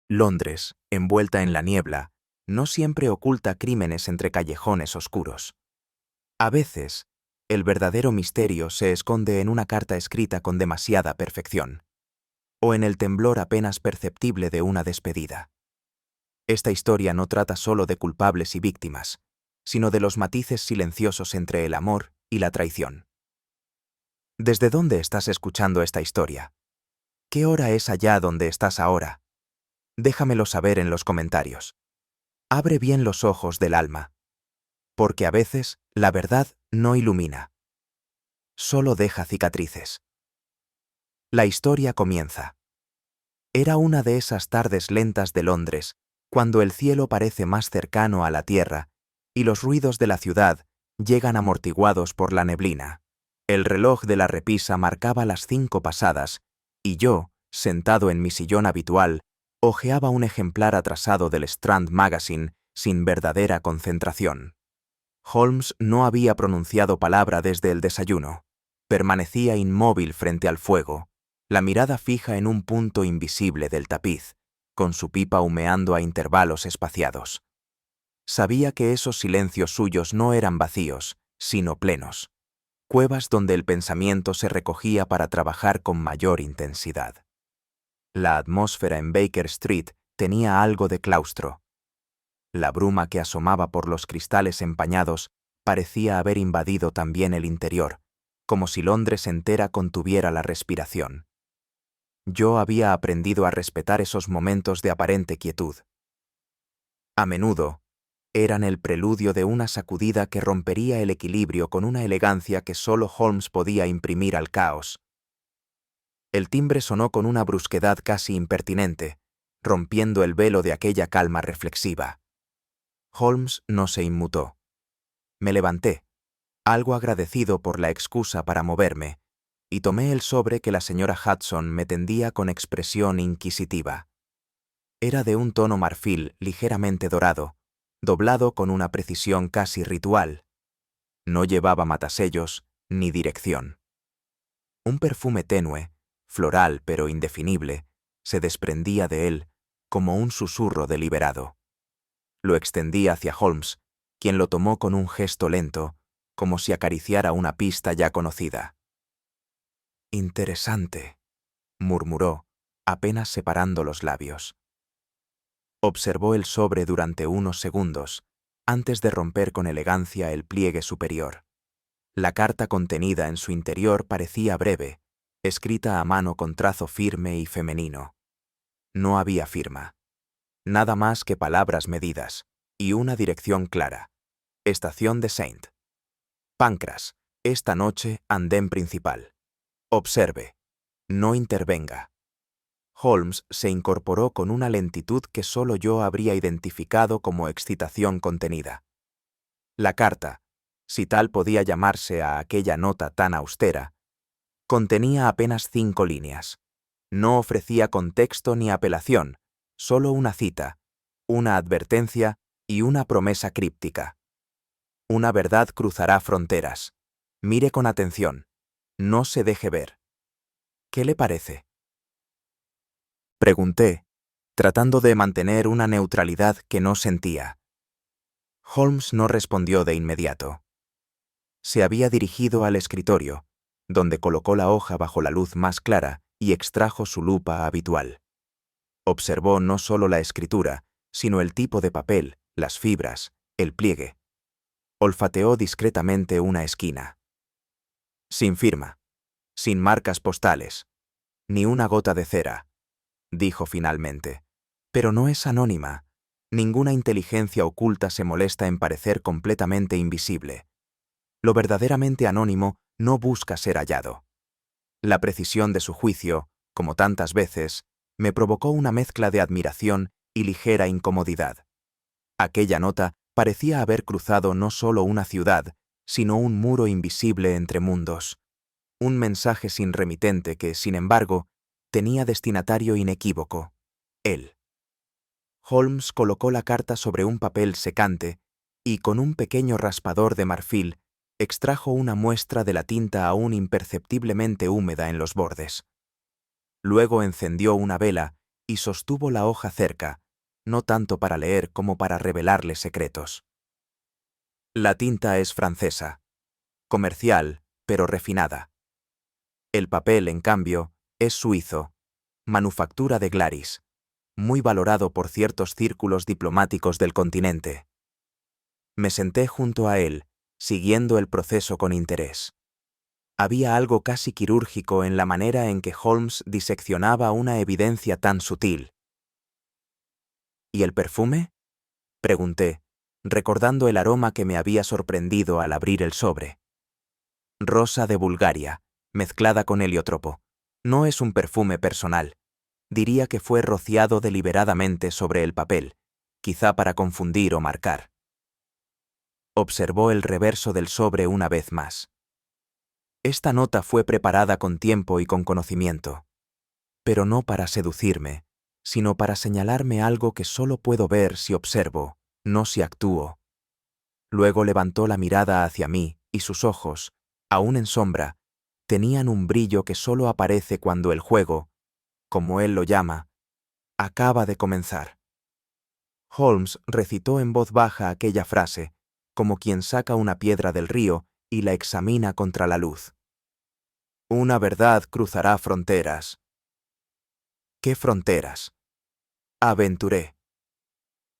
Londres, envuelta en la niebla, no siempre oculta crímenes entre callejones oscuros. A veces, el verdadero misterio se esconde en una carta escrita con demasiada perfección, o en el temblor apenas perceptible de una despedida. Esta historia no trata solo de culpables y víctimas, sino de los matices silenciosos entre el amor y la traición. ¿Desde dónde estás escuchando esta historia? ¿Qué hora es allá donde estás ahora? Déjamelo saber en los comentarios. Abre bien los ojos del alma, porque a veces la verdad no ilumina, solo deja cicatrices. La historia comienza. Era una de esas tardes lentas de Londres, cuando el cielo parece más cercano a la tierra y los ruidos de la ciudad llegan amortiguados por la neblina. El reloj de la repisa marcaba las 5 pasadas y yo, sentado en mi sillón habitual, hojeaba un ejemplar atrasado del Strand Magazine sin verdadera concentración. Holmes no había pronunciado palabra desde el desayuno. Permanecía inmóvil frente al fuego, la mirada fija en un punto invisible del tapiz, con su pipa humeando a intervalos espaciados. Sabía que esos silencios suyos no eran vacíos, sino plenos, cuevas donde el pensamiento se recogía para trabajar con mayor intensidad. La atmósfera en Baker Street tenía algo de claustro. La bruma que asomaba por los cristales empañados parecía haber invadido también el interior, como si Londres entera contuviera la respiración. Yo había aprendido a respetar esos momentos de aparente quietud. A menudo, eran el preludio de una sacudida que rompería el equilibrio con una elegancia que solo Holmes podía imprimir al caos. El timbre sonó con una brusquedad casi impertinente, rompiendo el velo de aquella calma reflexiva. Holmes no se inmutó. Me levanté, algo agradecido por la excusa para moverme, y tomé el sobre que la señora Hudson me tendía con expresión inquisitiva. Era de un tono marfil ligeramente dorado, doblado con una precisión casi ritual. No llevaba matasellos ni dirección. Un perfume tenue, floral pero indefinible, se desprendía de él como un susurro deliberado. Lo extendí hacia Holmes, quien lo tomó con un gesto lento, como si acariciara una pista ya conocida. Interesante, murmuró, apenas separando los labios. Observó el sobre durante unos segundos, antes de romper con elegancia el pliegue superior. La carta contenida en su interior parecía breve, escrita a mano con trazo firme y femenino. No había firma. Nada más que palabras medidas, y una dirección clara. Estación de St. Pancras, esta noche andén principal. Observe. No intervenga. Holmes se incorporó con una lentitud que solo yo habría identificado como excitación contenida. La carta, si tal podía llamarse a aquella nota tan austera, contenía apenas 5 líneas. No ofrecía contexto ni apelación, solo una cita, una advertencia y una promesa críptica. Una verdad cruzará fronteras. Mire con atención. No se deje ver. ¿Qué le parece? Pregunté, tratando de mantener una neutralidad que no sentía. Holmes no respondió de inmediato. Se había dirigido al escritorio, donde colocó la hoja bajo la luz más clara y extrajo su lupa habitual. Observó no solo la escritura, sino el tipo de papel, las fibras, el pliegue. Olfateó discretamente una esquina. Sin firma, sin marcas postales, ni una gota de cera, dijo finalmente. Pero no es anónima. Ninguna inteligencia oculta se molesta en parecer completamente invisible. Lo verdaderamente anónimo no busca ser hallado. La precisión de su juicio, como tantas veces, me provocó una mezcla de admiración y ligera incomodidad. Aquella nota parecía haber cruzado no solo una ciudad, sino un muro invisible entre mundos. Un mensaje sin remitente que, sin embargo, tenía destinatario inequívoco: él. Holmes colocó la carta sobre un papel secante y, con un pequeño raspador de marfil, extrajo una muestra de la tinta aún imperceptiblemente húmeda en los bordes. Luego encendió una vela y sostuvo la hoja cerca, no tanto para leer como para revelarle secretos. La tinta es francesa, comercial, pero refinada. El papel, en cambio, es suizo, manufactura de Glaris, muy valorado por ciertos círculos diplomáticos del continente. Me senté junto a él, siguiendo el proceso con interés. Había algo casi quirúrgico en la manera en que Holmes diseccionaba una evidencia tan sutil. ¿Y el perfume?, pregunté, recordando el aroma que me había sorprendido al abrir el sobre. Rosa de Bulgaria, mezclada con heliotropo. No es un perfume personal. Diría que fue rociado deliberadamente sobre el papel, quizá para confundir o marcar. Observó el reverso del sobre una vez más. Esta nota fue preparada con tiempo y con conocimiento, pero no para seducirme, sino para señalarme algo que solo puedo ver si observo, no si actúo. Luego levantó la mirada hacia mí y sus ojos, aún en sombra, tenían un brillo que solo aparece cuando el juego, como él lo llama, acaba de comenzar. Holmes recitó en voz baja aquella frase, como quien saca una piedra del río y la examina contra la luz. Una verdad cruzará fronteras. ¿Qué fronteras?, aventuré.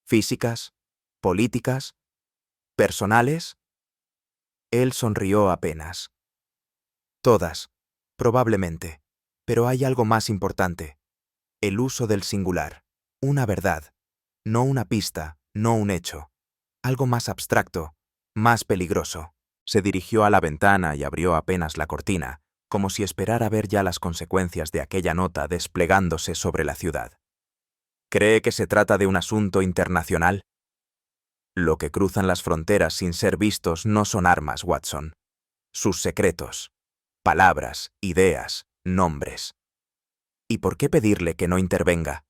¿Físicas? ¿Políticas? ¿Personales? Él sonrió apenas. Todas, probablemente, pero hay algo más importante. El uso del singular. Una verdad. No una pista, no un hecho. Algo más abstracto, más peligroso. Se dirigió a la ventana y abrió apenas la cortina, como si esperara ver ya las consecuencias de aquella nota desplegándose sobre la ciudad. ¿Cree que se trata de un asunto internacional? Lo que cruzan las fronteras sin ser vistos no son armas, Watson. Sus secretos. Palabras, ideas, nombres. ¿Y por qué pedirle que no intervenga?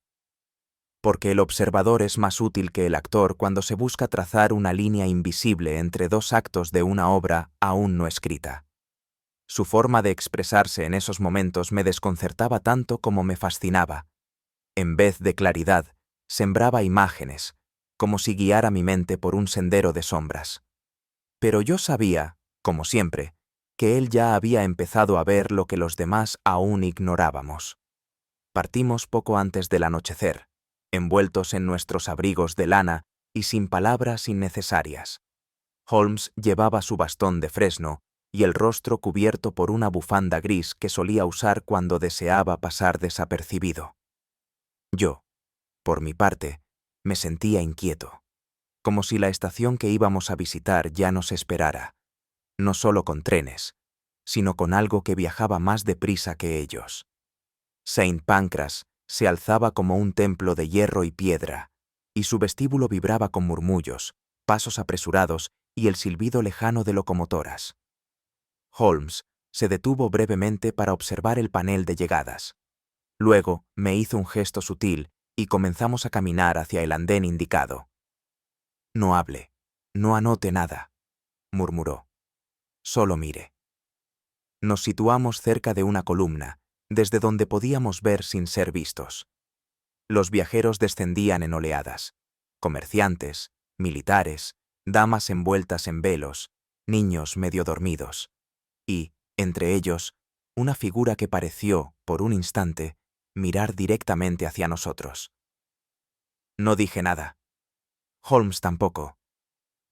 Porque el observador es más útil que el actor cuando se busca trazar una línea invisible entre dos actos de una obra aún no escrita. Su forma de expresarse en esos momentos me desconcertaba tanto como me fascinaba. En vez de claridad, sembraba imágenes, como si guiara mi mente por un sendero de sombras. Pero yo sabía, como siempre, que él ya había empezado a ver lo que los demás aún ignorábamos. Partimos poco antes del anochecer, envueltos en nuestros abrigos de lana y sin palabras innecesarias. Holmes llevaba su bastón de fresno y el rostro cubierto por una bufanda gris que solía usar cuando deseaba pasar desapercibido. Yo, por mi parte, me sentía inquieto, como si la estación que íbamos a visitar ya nos esperara, no solo con trenes, sino con algo que viajaba más deprisa que ellos. Saint Pancras se alzaba como un templo de hierro y piedra, y su vestíbulo vibraba con murmullos, pasos apresurados y el silbido lejano de locomotoras. Holmes se detuvo brevemente para observar el panel de llegadas. Luego me hizo un gesto sutil y comenzamos a caminar hacia el andén indicado. No hable, no anote nada, murmuró. Solo mire. Nos situamos cerca de una columna, desde donde podíamos ver sin ser vistos. Los viajeros descendían en oleadas. Comerciantes, militares, damas envueltas en velos, niños medio dormidos. Y, entre ellos, una figura que pareció, por un instante, mirar directamente hacia nosotros. No dije nada. Holmes tampoco.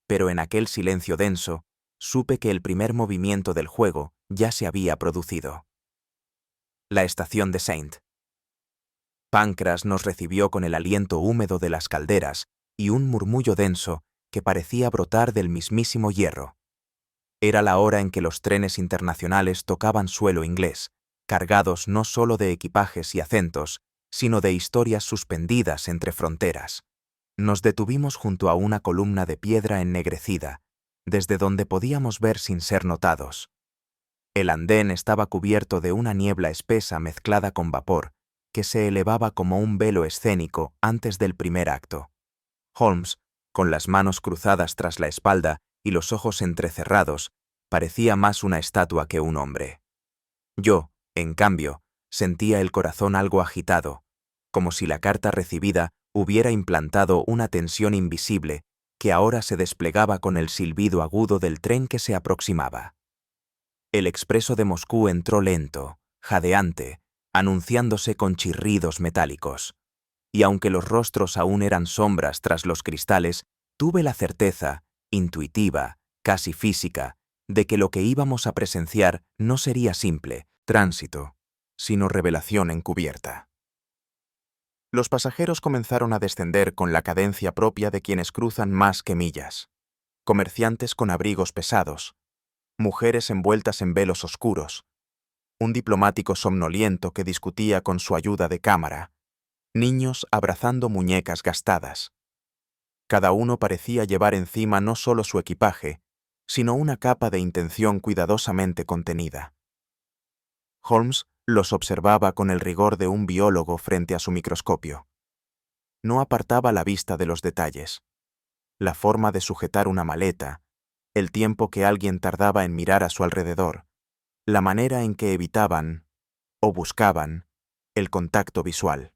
Pero en aquel silencio denso, supe que el primer movimiento del juego ya se había producido. La estación de Saint. Pancras nos recibió con el aliento húmedo de las calderas y un murmullo denso que parecía brotar del mismísimo hierro. Era la hora en que los trenes internacionales tocaban suelo inglés, cargados no solo de equipajes y acentos, sino de historias suspendidas entre fronteras. Nos detuvimos junto a una columna de piedra ennegrecida, desde donde podíamos ver sin ser notados. El andén estaba cubierto de una niebla espesa mezclada con vapor, que se elevaba como un velo escénico antes del primer acto. Holmes, con las manos cruzadas tras la espalda y los ojos entrecerrados, parecía más una estatua que un hombre. Yo, en cambio, sentía el corazón algo agitado, como si la carta recibida hubiera implantado una tensión invisible que ahora se desplegaba con el silbido agudo del tren que se aproximaba. El expreso de Moscú entró lento, jadeante, anunciándose con chirridos metálicos. Y aunque los rostros aún eran sombras tras los cristales, tuve la certeza, intuitiva, casi física, de que lo que íbamos a presenciar no sería simple tránsito, sino revelación encubierta. Los pasajeros comenzaron a descender con la cadencia propia de quienes cruzan más que millas. Comerciantes con abrigos pesados, mujeres envueltas en velos oscuros, un diplomático somnoliento que discutía con su ayuda de cámara, niños abrazando muñecas gastadas. Cada uno parecía llevar encima no solo su equipaje, sino una capa de intención cuidadosamente contenida. Holmes los observaba con el rigor de un biólogo frente a su microscopio. No apartaba la vista de los detalles. La forma de sujetar una maleta, el tiempo que alguien tardaba en mirar a su alrededor, la manera en que evitaban, o buscaban, el contacto visual.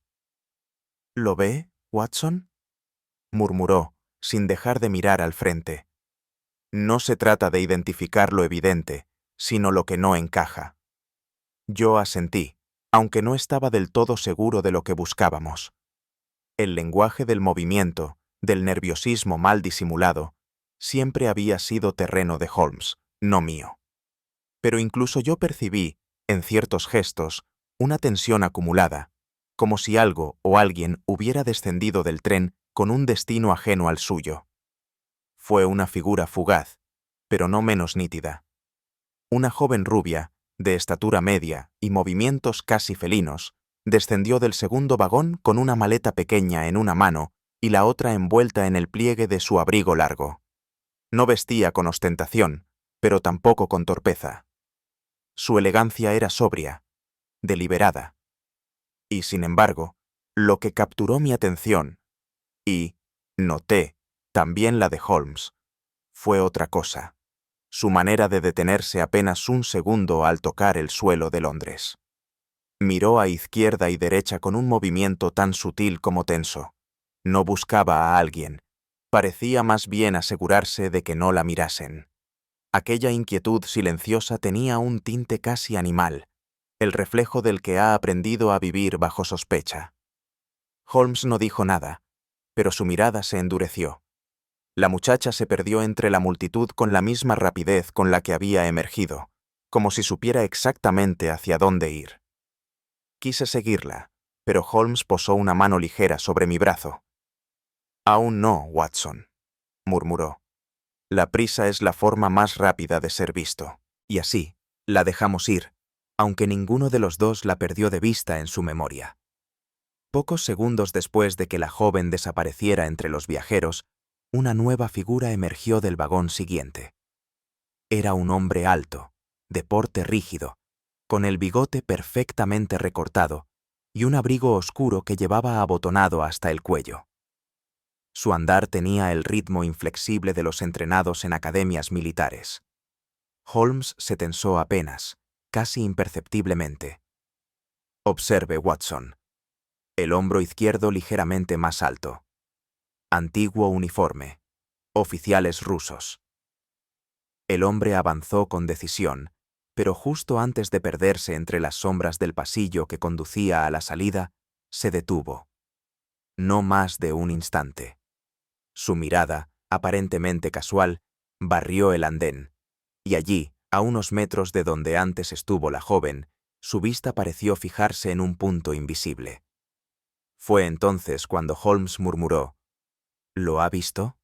¿Lo ve, Watson?, murmuró, sin dejar de mirar al frente. No se trata de identificar lo evidente, sino lo que no encaja. Yo asentí, aunque no estaba del todo seguro de lo que buscábamos. El lenguaje del movimiento, del nerviosismo mal disimulado, siempre había sido terreno de Holmes, no mío. Pero incluso yo percibí, en ciertos gestos, una tensión acumulada, como si algo o alguien hubiera descendido del tren con un destino ajeno al suyo. Fue una figura fugaz, pero no menos nítida. Una joven rubia, de estatura media y movimientos casi felinos, descendió del segundo vagón con una maleta pequeña en una mano y la otra envuelta en el pliegue de su abrigo largo. No vestía con ostentación, pero tampoco con torpeza. Su elegancia era sobria, deliberada. Y, sin embargo, lo que capturó mi atención, y, noté, también la de Holmes, fue otra cosa: su manera de detenerse apenas un segundo al tocar el suelo de Londres. Miró a izquierda y derecha con un movimiento tan sutil como tenso. No buscaba a alguien. Parecía más bien asegurarse de que no la mirasen. Aquella inquietud silenciosa tenía un tinte casi animal, el reflejo del que ha aprendido a vivir bajo sospecha. Holmes no dijo nada, pero su mirada se endureció. La muchacha se perdió entre la multitud con la misma rapidez con la que había emergido, como si supiera exactamente hacia dónde ir. Quise seguirla, pero Holmes posó una mano ligera sobre mi brazo. «Aún no, Watson», murmuró. «La prisa es la forma más rápida de ser visto». Y así, la dejamos ir, aunque ninguno de los dos la perdió de vista en su memoria. Pocos segundos después de que la joven desapareciera entre los viajeros, una nueva figura emergió del vagón siguiente. Era un hombre alto, de porte rígido, con el bigote perfectamente recortado y un abrigo oscuro que llevaba abotonado hasta el cuello. Su andar tenía el ritmo inflexible de los entrenados en academias militares. Holmes se tensó apenas, casi imperceptiblemente. Observe, Watson. El hombro izquierdo ligeramente más alto. Antiguo uniforme. Oficiales rusos. El hombre avanzó con decisión, pero justo antes de perderse entre las sombras del pasillo que conducía a la salida, se detuvo. No más de un instante. Su mirada, aparentemente casual, barrió el andén, y allí, a unos metros de donde antes estuvo la joven, su vista pareció fijarse en un punto invisible. Fue entonces cuando Holmes murmuró: «¿Lo ha visto?»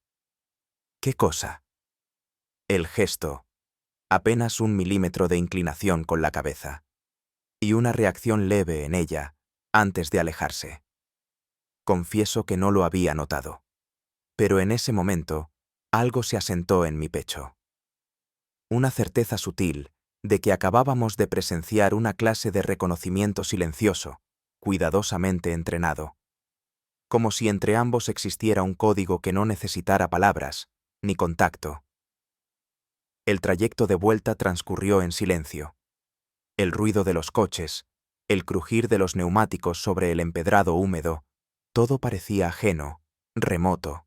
«¿Qué cosa?» El gesto, apenas 1 milímetro de inclinación con la cabeza, y una reacción leve en ella antes de alejarse. Confieso que no lo había notado, pero en ese momento algo se asentó en mi pecho. Una certeza sutil de que acabábamos de presenciar una clase de reconocimiento silencioso, cuidadosamente entrenado, como si entre ambos existiera un código que no necesitara palabras ni contacto. El trayecto de vuelta transcurrió en silencio. El ruido de los coches, el crujir de los neumáticos sobre el empedrado húmedo, todo parecía ajeno, remoto.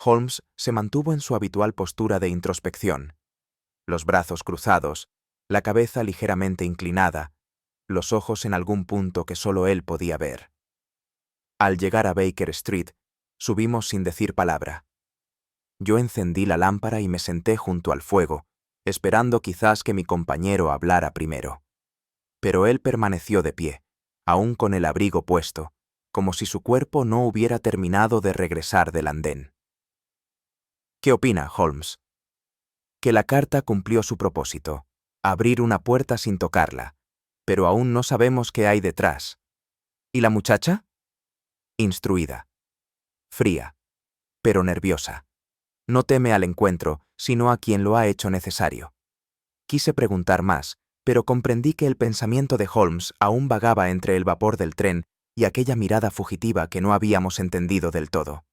Holmes se mantuvo en su habitual postura de introspección, los brazos cruzados, la cabeza ligeramente inclinada, los ojos en algún punto que solo él podía ver. Al llegar a Baker Street, subimos sin decir palabra. Yo encendí la lámpara y me senté junto al fuego, esperando quizás que mi compañero hablara primero. Pero él permaneció de pie, aún con el abrigo puesto, como si su cuerpo no hubiera terminado de regresar del andén. ¿Qué opina, Holmes? Que la carta cumplió su propósito, abrir una puerta sin tocarla, pero aún no sabemos qué hay detrás. ¿Y la muchacha? Instruida. Fría. Pero nerviosa. No teme al encuentro, sino a quien lo ha hecho necesario. Quise preguntar más, pero comprendí que el pensamiento de Holmes aún vagaba entre el vapor del tren y aquella mirada fugitiva que no habíamos entendido del todo.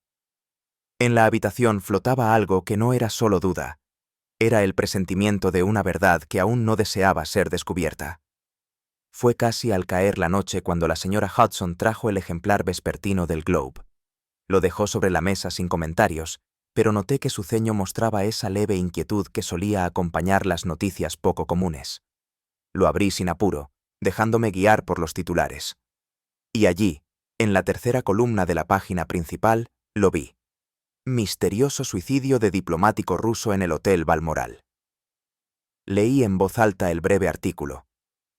En la habitación flotaba algo que no era solo duda. Era el presentimiento de una verdad que aún no deseaba ser descubierta. Fue casi al caer la noche cuando la señora Hudson trajo el ejemplar vespertino del Globe. Lo dejó sobre la mesa sin comentarios, pero noté que su ceño mostraba esa leve inquietud que solía acompañar las noticias poco comunes. Lo abrí sin apuro, dejándome guiar por los titulares. Y allí, en la tercera columna de la página principal, lo vi. Misterioso suicidio de diplomático ruso en el Hotel Balmoral. Leí en voz alta el breve artículo.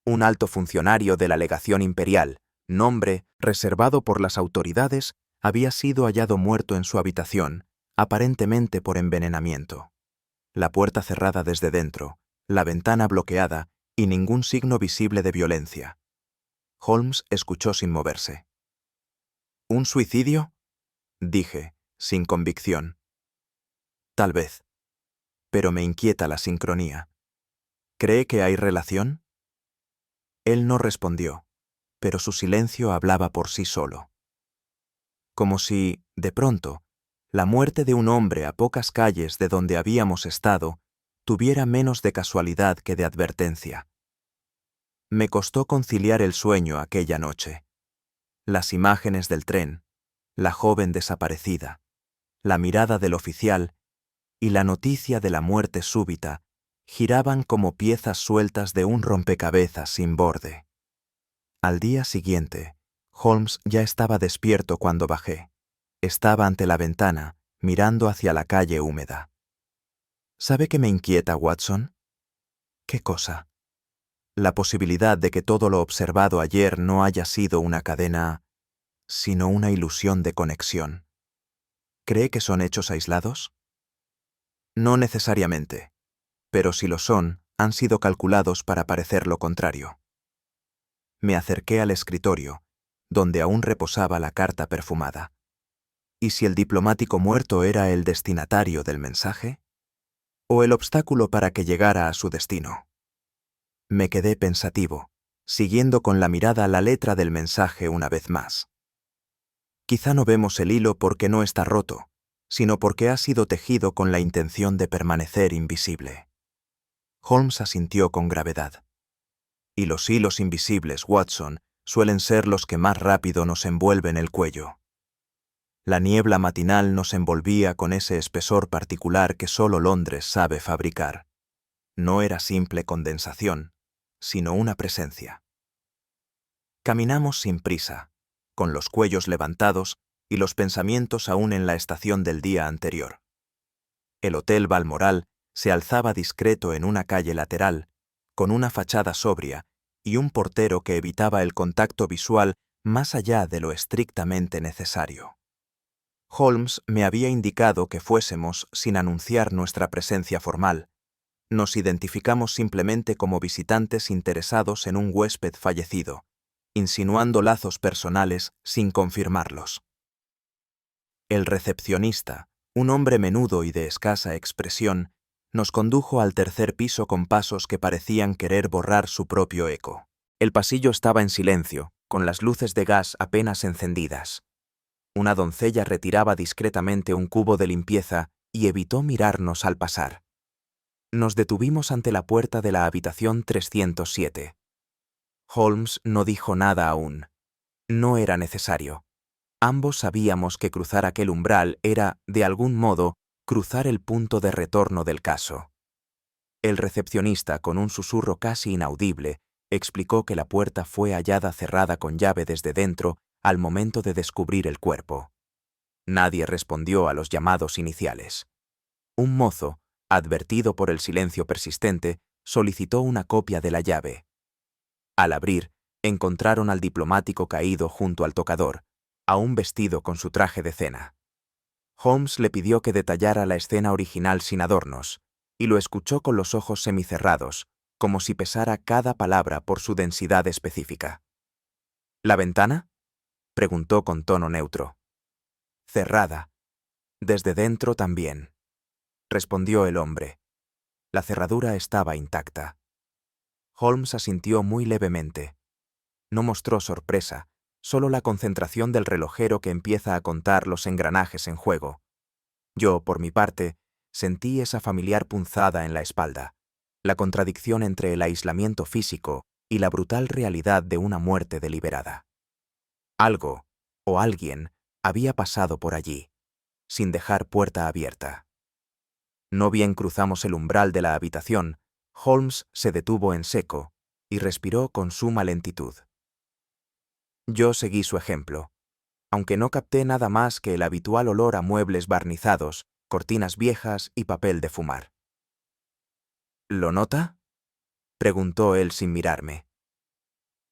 Un alto funcionario de la legación imperial, nombre reservado por las autoridades, había sido hallado muerto en su habitación, aparentemente por envenenamiento. La puerta cerrada desde dentro, la ventana bloqueada y ningún signo visible de violencia. Holmes escuchó sin moverse. ¿Un suicidio? Dije, sin convicción. Tal vez. Pero me inquieta la sincronía. ¿Cree que hay relación? Él no respondió, pero su silencio hablaba por sí solo. Como si, de pronto, la muerte de un hombre a pocas calles de donde habíamos estado tuviera menos de casualidad que de advertencia. Me costó conciliar el sueño aquella noche. Las imágenes del tren, la joven desaparecida, la mirada del oficial y la noticia de la muerte súbita giraban como piezas sueltas de un rompecabezas sin borde. Al día siguiente, Holmes ya estaba despierto cuando bajé. Estaba ante la ventana, mirando hacia la calle húmeda. ¿Sabe qué me inquieta, Watson? ¿Qué cosa? La posibilidad de que todo lo observado ayer no haya sido una cadena, sino una ilusión de conexión. ¿Cree que son hechos aislados? No necesariamente, pero si lo son, han sido calculados para parecer lo contrario. Me acerqué al escritorio, donde aún reposaba la carta perfumada. ¿Y si el diplomático muerto era el destinatario del mensaje? ¿O el obstáculo para que llegara a su destino? Me quedé pensativo, siguiendo con la mirada la letra del mensaje una vez más. Quizá no vemos el hilo porque no está roto, sino porque ha sido tejido con la intención de permanecer invisible. Holmes asintió con gravedad. Y los hilos invisibles, Watson, suelen ser los que más rápido nos envuelven el cuello. La niebla matinal nos envolvía con ese espesor particular que solo Londres sabe fabricar. No era simple condensación, sino una presencia. Caminamos sin prisa, con los cuellos levantados y los pensamientos aún en la estación del día anterior. El Hotel Balmoral se alzaba discreto en una calle lateral, con una fachada sobria y un portero que evitaba el contacto visual más allá de lo estrictamente necesario. Holmes me había indicado que fuésemos sin anunciar nuestra presencia formal. Nos identificamos simplemente como visitantes interesados en un huésped fallecido, insinuando lazos personales sin confirmarlos. El recepcionista, un hombre menudo y de escasa expresión, nos condujo al tercer piso con pasos que parecían querer borrar su propio eco. El pasillo estaba en silencio, con las luces de gas apenas encendidas. Una doncella retiraba discretamente un cubo de limpieza y evitó mirarnos al pasar. Nos detuvimos ante la puerta de la habitación 307. Holmes no dijo nada aún. No era necesario. Ambos sabíamos que cruzar aquel umbral era, de algún modo, cruzar el punto de retorno del caso. El recepcionista, con un susurro casi inaudible, explicó que la puerta fue hallada cerrada con llave desde dentro al momento de descubrir el cuerpo. Nadie respondió a los llamados iniciales. Un mozo, advertido por el silencio persistente, solicitó una copia de la llave. Al abrir, encontraron al diplomático caído junto al tocador, aún vestido con su traje de cena. Holmes le pidió que detallara la escena original sin adornos, y lo escuchó con los ojos semicerrados, como si pesara cada palabra por su densidad específica. ¿La ventana?, preguntó con tono neutro. Cerrada. Desde dentro también, respondió el hombre. La cerradura estaba intacta. Holmes asintió muy levemente. No mostró sorpresa, solo la concentración del relojero que empieza a contar los engranajes en juego. Yo, por mi parte, sentí esa familiar punzada en la espalda, la contradicción entre el aislamiento físico y la brutal realidad de una muerte deliberada. Algo, o alguien, había pasado por allí, sin dejar puerta abierta. No bien cruzamos el umbral de la habitación, Holmes se detuvo en seco y respiró con suma lentitud. Yo seguí su ejemplo, aunque no capté nada más que el habitual olor a muebles barnizados, cortinas viejas y papel de fumar. ¿Lo nota?, preguntó él sin mirarme.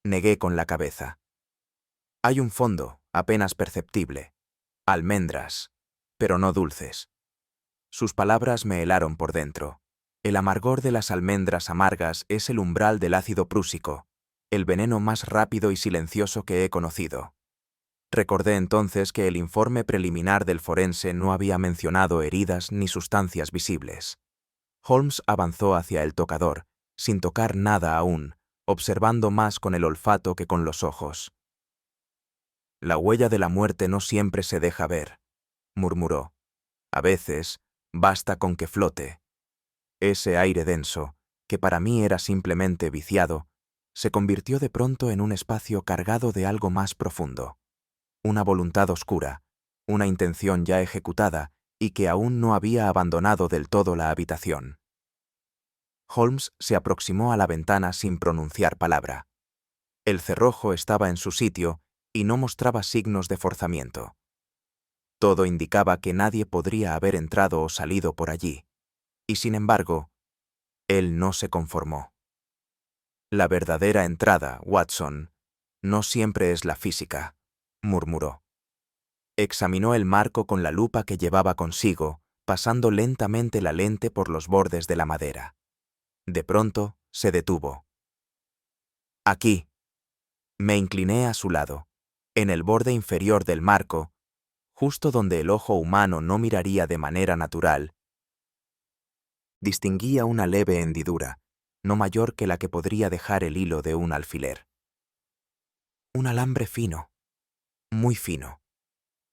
Negué con la cabeza. Hay un fondo, apenas perceptible. Almendras, pero no dulces. Sus palabras me helaron por dentro. El amargor de las almendras amargas es el umbral del ácido prúsico, el veneno más rápido y silencioso que he conocido. Recordé entonces que el informe preliminar del forense no había mencionado heridas ni sustancias visibles. Holmes avanzó hacia el tocador, sin tocar nada aún, observando más con el olfato que con los ojos. La huella de la muerte no siempre se deja ver, murmuró. A veces, basta con que flote. Ese aire denso, que para mí era simplemente viciado, se convirtió de pronto en un espacio cargado de algo más profundo. Una voluntad oscura, una intención ya ejecutada y que aún no había abandonado del todo la habitación. Holmes se aproximó a la ventana sin pronunciar palabra. El cerrojo estaba en su sitio y no mostraba signos de forzamiento. Todo indicaba que nadie podría haber entrado o salido por allí, y sin embargo, él no se conformó. La verdadera entrada, Watson, no siempre es la física, murmuró. Examinó el marco con la lupa que llevaba consigo, pasando lentamente la lente por los bordes de la madera. De pronto, se detuvo. Aquí. Me incliné a su lado, en el borde inferior del marco, justo donde el ojo humano no miraría de manera natural. Distinguía una leve hendidura, no mayor que la que podría dejar el hilo de un alfiler. Un alambre fino, muy fino,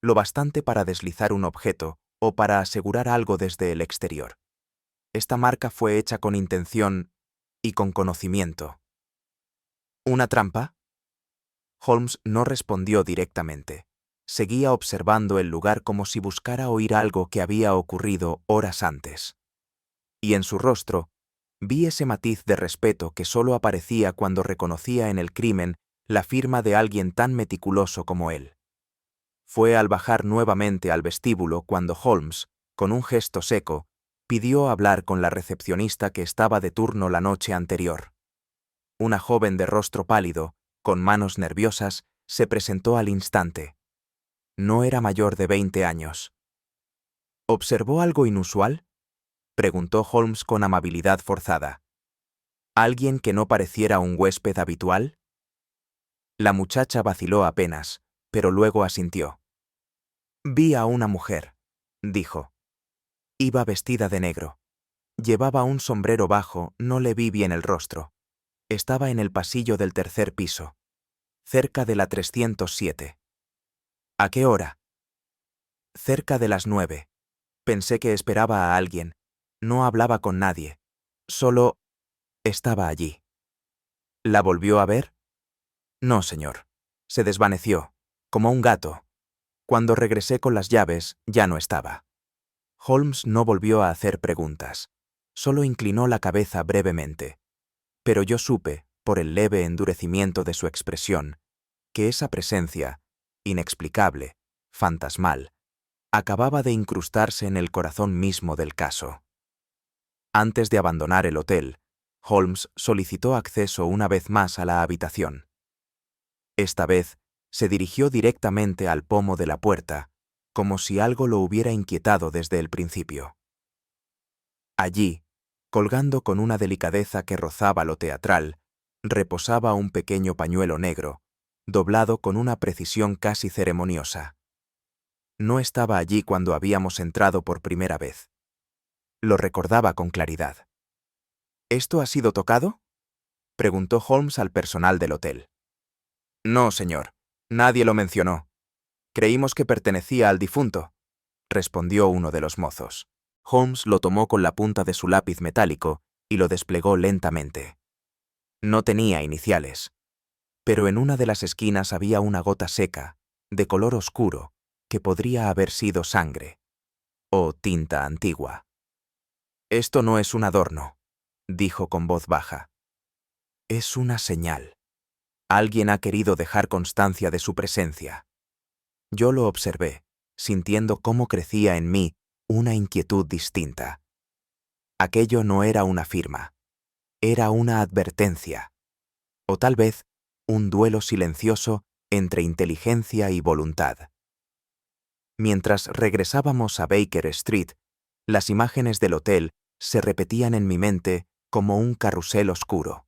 lo bastante para deslizar un objeto o para asegurar algo desde el exterior. Esta marca fue hecha con intención y con conocimiento. ¿Una trampa? Holmes no respondió directamente. Seguía observando el lugar como si buscara oír algo que había ocurrido horas antes. Y en su rostro vi ese matiz de respeto que solo aparecía cuando reconocía en el crimen la firma de alguien tan meticuloso como él. Fue al bajar nuevamente al vestíbulo cuando Holmes, con un gesto seco, pidió hablar con la recepcionista que estaba de turno la noche anterior. Una joven de rostro pálido, con manos nerviosas, se presentó al instante. No era mayor de 20 años. ¿Observó algo inusual?, preguntó Holmes con amabilidad forzada. ¿Alguien que no pareciera un huésped habitual? La muchacha vaciló apenas, pero luego asintió. Vi a una mujer, dijo. Iba vestida de negro. Llevaba un sombrero bajo, no le vi bien el rostro. Estaba en el pasillo del tercer piso, cerca de la 307. ¿A qué hora? Cerca de las 9. Pensé que esperaba a alguien. No hablaba con nadie. Solo estaba allí. ¿La volvió a ver? No, señor. Se desvaneció, como un gato. Cuando regresé con las llaves, ya no estaba. Holmes no volvió a hacer preguntas. Solo inclinó la cabeza brevemente. Pero yo supe, por el leve endurecimiento de su expresión, que esa presencia, inexplicable, fantasmal, acababa de incrustarse en el corazón mismo del caso. Antes de abandonar el hotel, Holmes solicitó acceso una vez más a la habitación. Esta vez, se dirigió directamente al pomo de la puerta, como si algo lo hubiera inquietado desde el principio. Allí, colgando con una delicadeza que rozaba lo teatral, reposaba un pequeño pañuelo negro, doblado con una precisión casi ceremoniosa. No estaba allí cuando habíamos entrado por primera vez. Lo recordaba con claridad. ¿Esto ha sido tocado?, preguntó Holmes al personal del hotel. No, señor. Nadie lo mencionó. Creímos que pertenecía al difunto, respondió uno de los mozos. Holmes lo tomó con la punta de su lápiz metálico y lo desplegó lentamente. No tenía iniciales, pero en una de las esquinas había una gota seca, de color oscuro, que podría haber sido sangre o tinta antigua. Esto no es un adorno, dijo con voz baja. Es una señal. Alguien ha querido dejar constancia de su presencia. Yo lo observé, sintiendo cómo crecía en mí una inquietud distinta. Aquello no era una firma, era una advertencia, o tal vez un duelo silencioso entre inteligencia y voluntad. Mientras regresábamos a Baker Street, las imágenes del hotel se repetían en mi mente como un carrusel oscuro.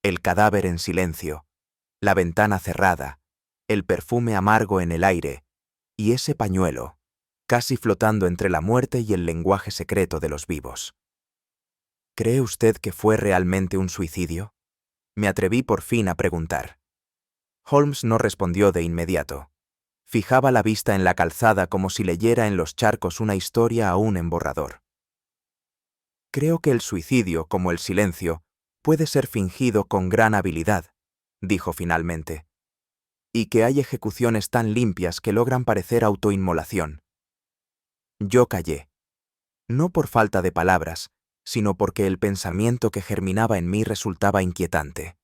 El cadáver en silencio, la ventana cerrada, el perfume amargo en el aire y ese pañuelo, casi flotando entre la muerte y el lenguaje secreto de los vivos. ¿Cree usted que fue realmente un suicidio?, me atreví por fin a preguntar. Holmes no respondió de inmediato. Fijaba la vista en la calzada como si leyera en los charcos una historia aún en borrador. Creo que el suicidio, como el silencio, puede ser fingido con gran habilidad, dijo finalmente, y que hay ejecuciones tan limpias que logran parecer autoinmolación. Yo callé. No por falta de palabras, sino porque el pensamiento que germinaba en mí resultaba inquietante.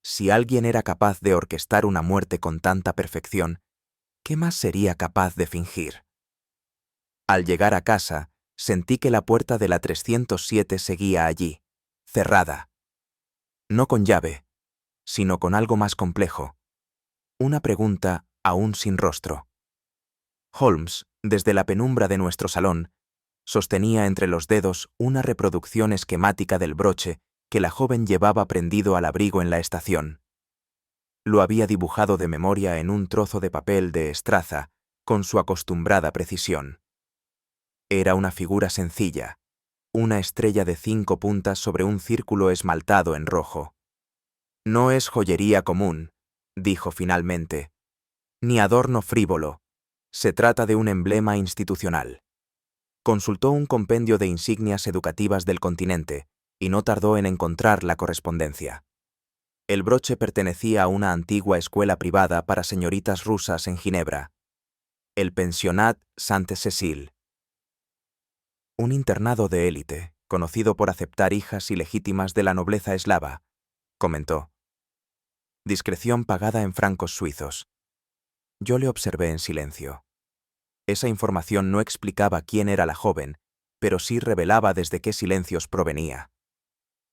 Si alguien era capaz de orquestar una muerte con tanta perfección, ¿qué más sería capaz de fingir? Al llegar a casa, sentí que la puerta de la 307 seguía allí, cerrada. No con llave, sino con algo más complejo. Una pregunta aún sin rostro. Holmes, desde la penumbra de nuestro salón, sostenía entre los dedos una reproducción esquemática del broche que la joven llevaba prendido al abrigo en la estación. Lo había dibujado de memoria en un trozo de papel de estraza, con su acostumbrada precisión. Era una figura sencilla, una estrella de 5 puntas sobre un círculo esmaltado en rojo. No es joyería común, dijo finalmente, ni adorno frívolo. Se trata de un emblema institucional. Consultó un compendio de insignias educativas del continente y no tardó en encontrar la correspondencia. El broche pertenecía a una antigua escuela privada para señoritas rusas en Ginebra, el Pensionnat Sainte-Cécile. Un internado de élite, conocido por aceptar hijas ilegítimas de la nobleza eslava, comentó. Discreción pagada en francos suizos. Yo le observé en silencio. Esa información no explicaba quién era la joven, pero sí revelaba desde qué silencios provenía.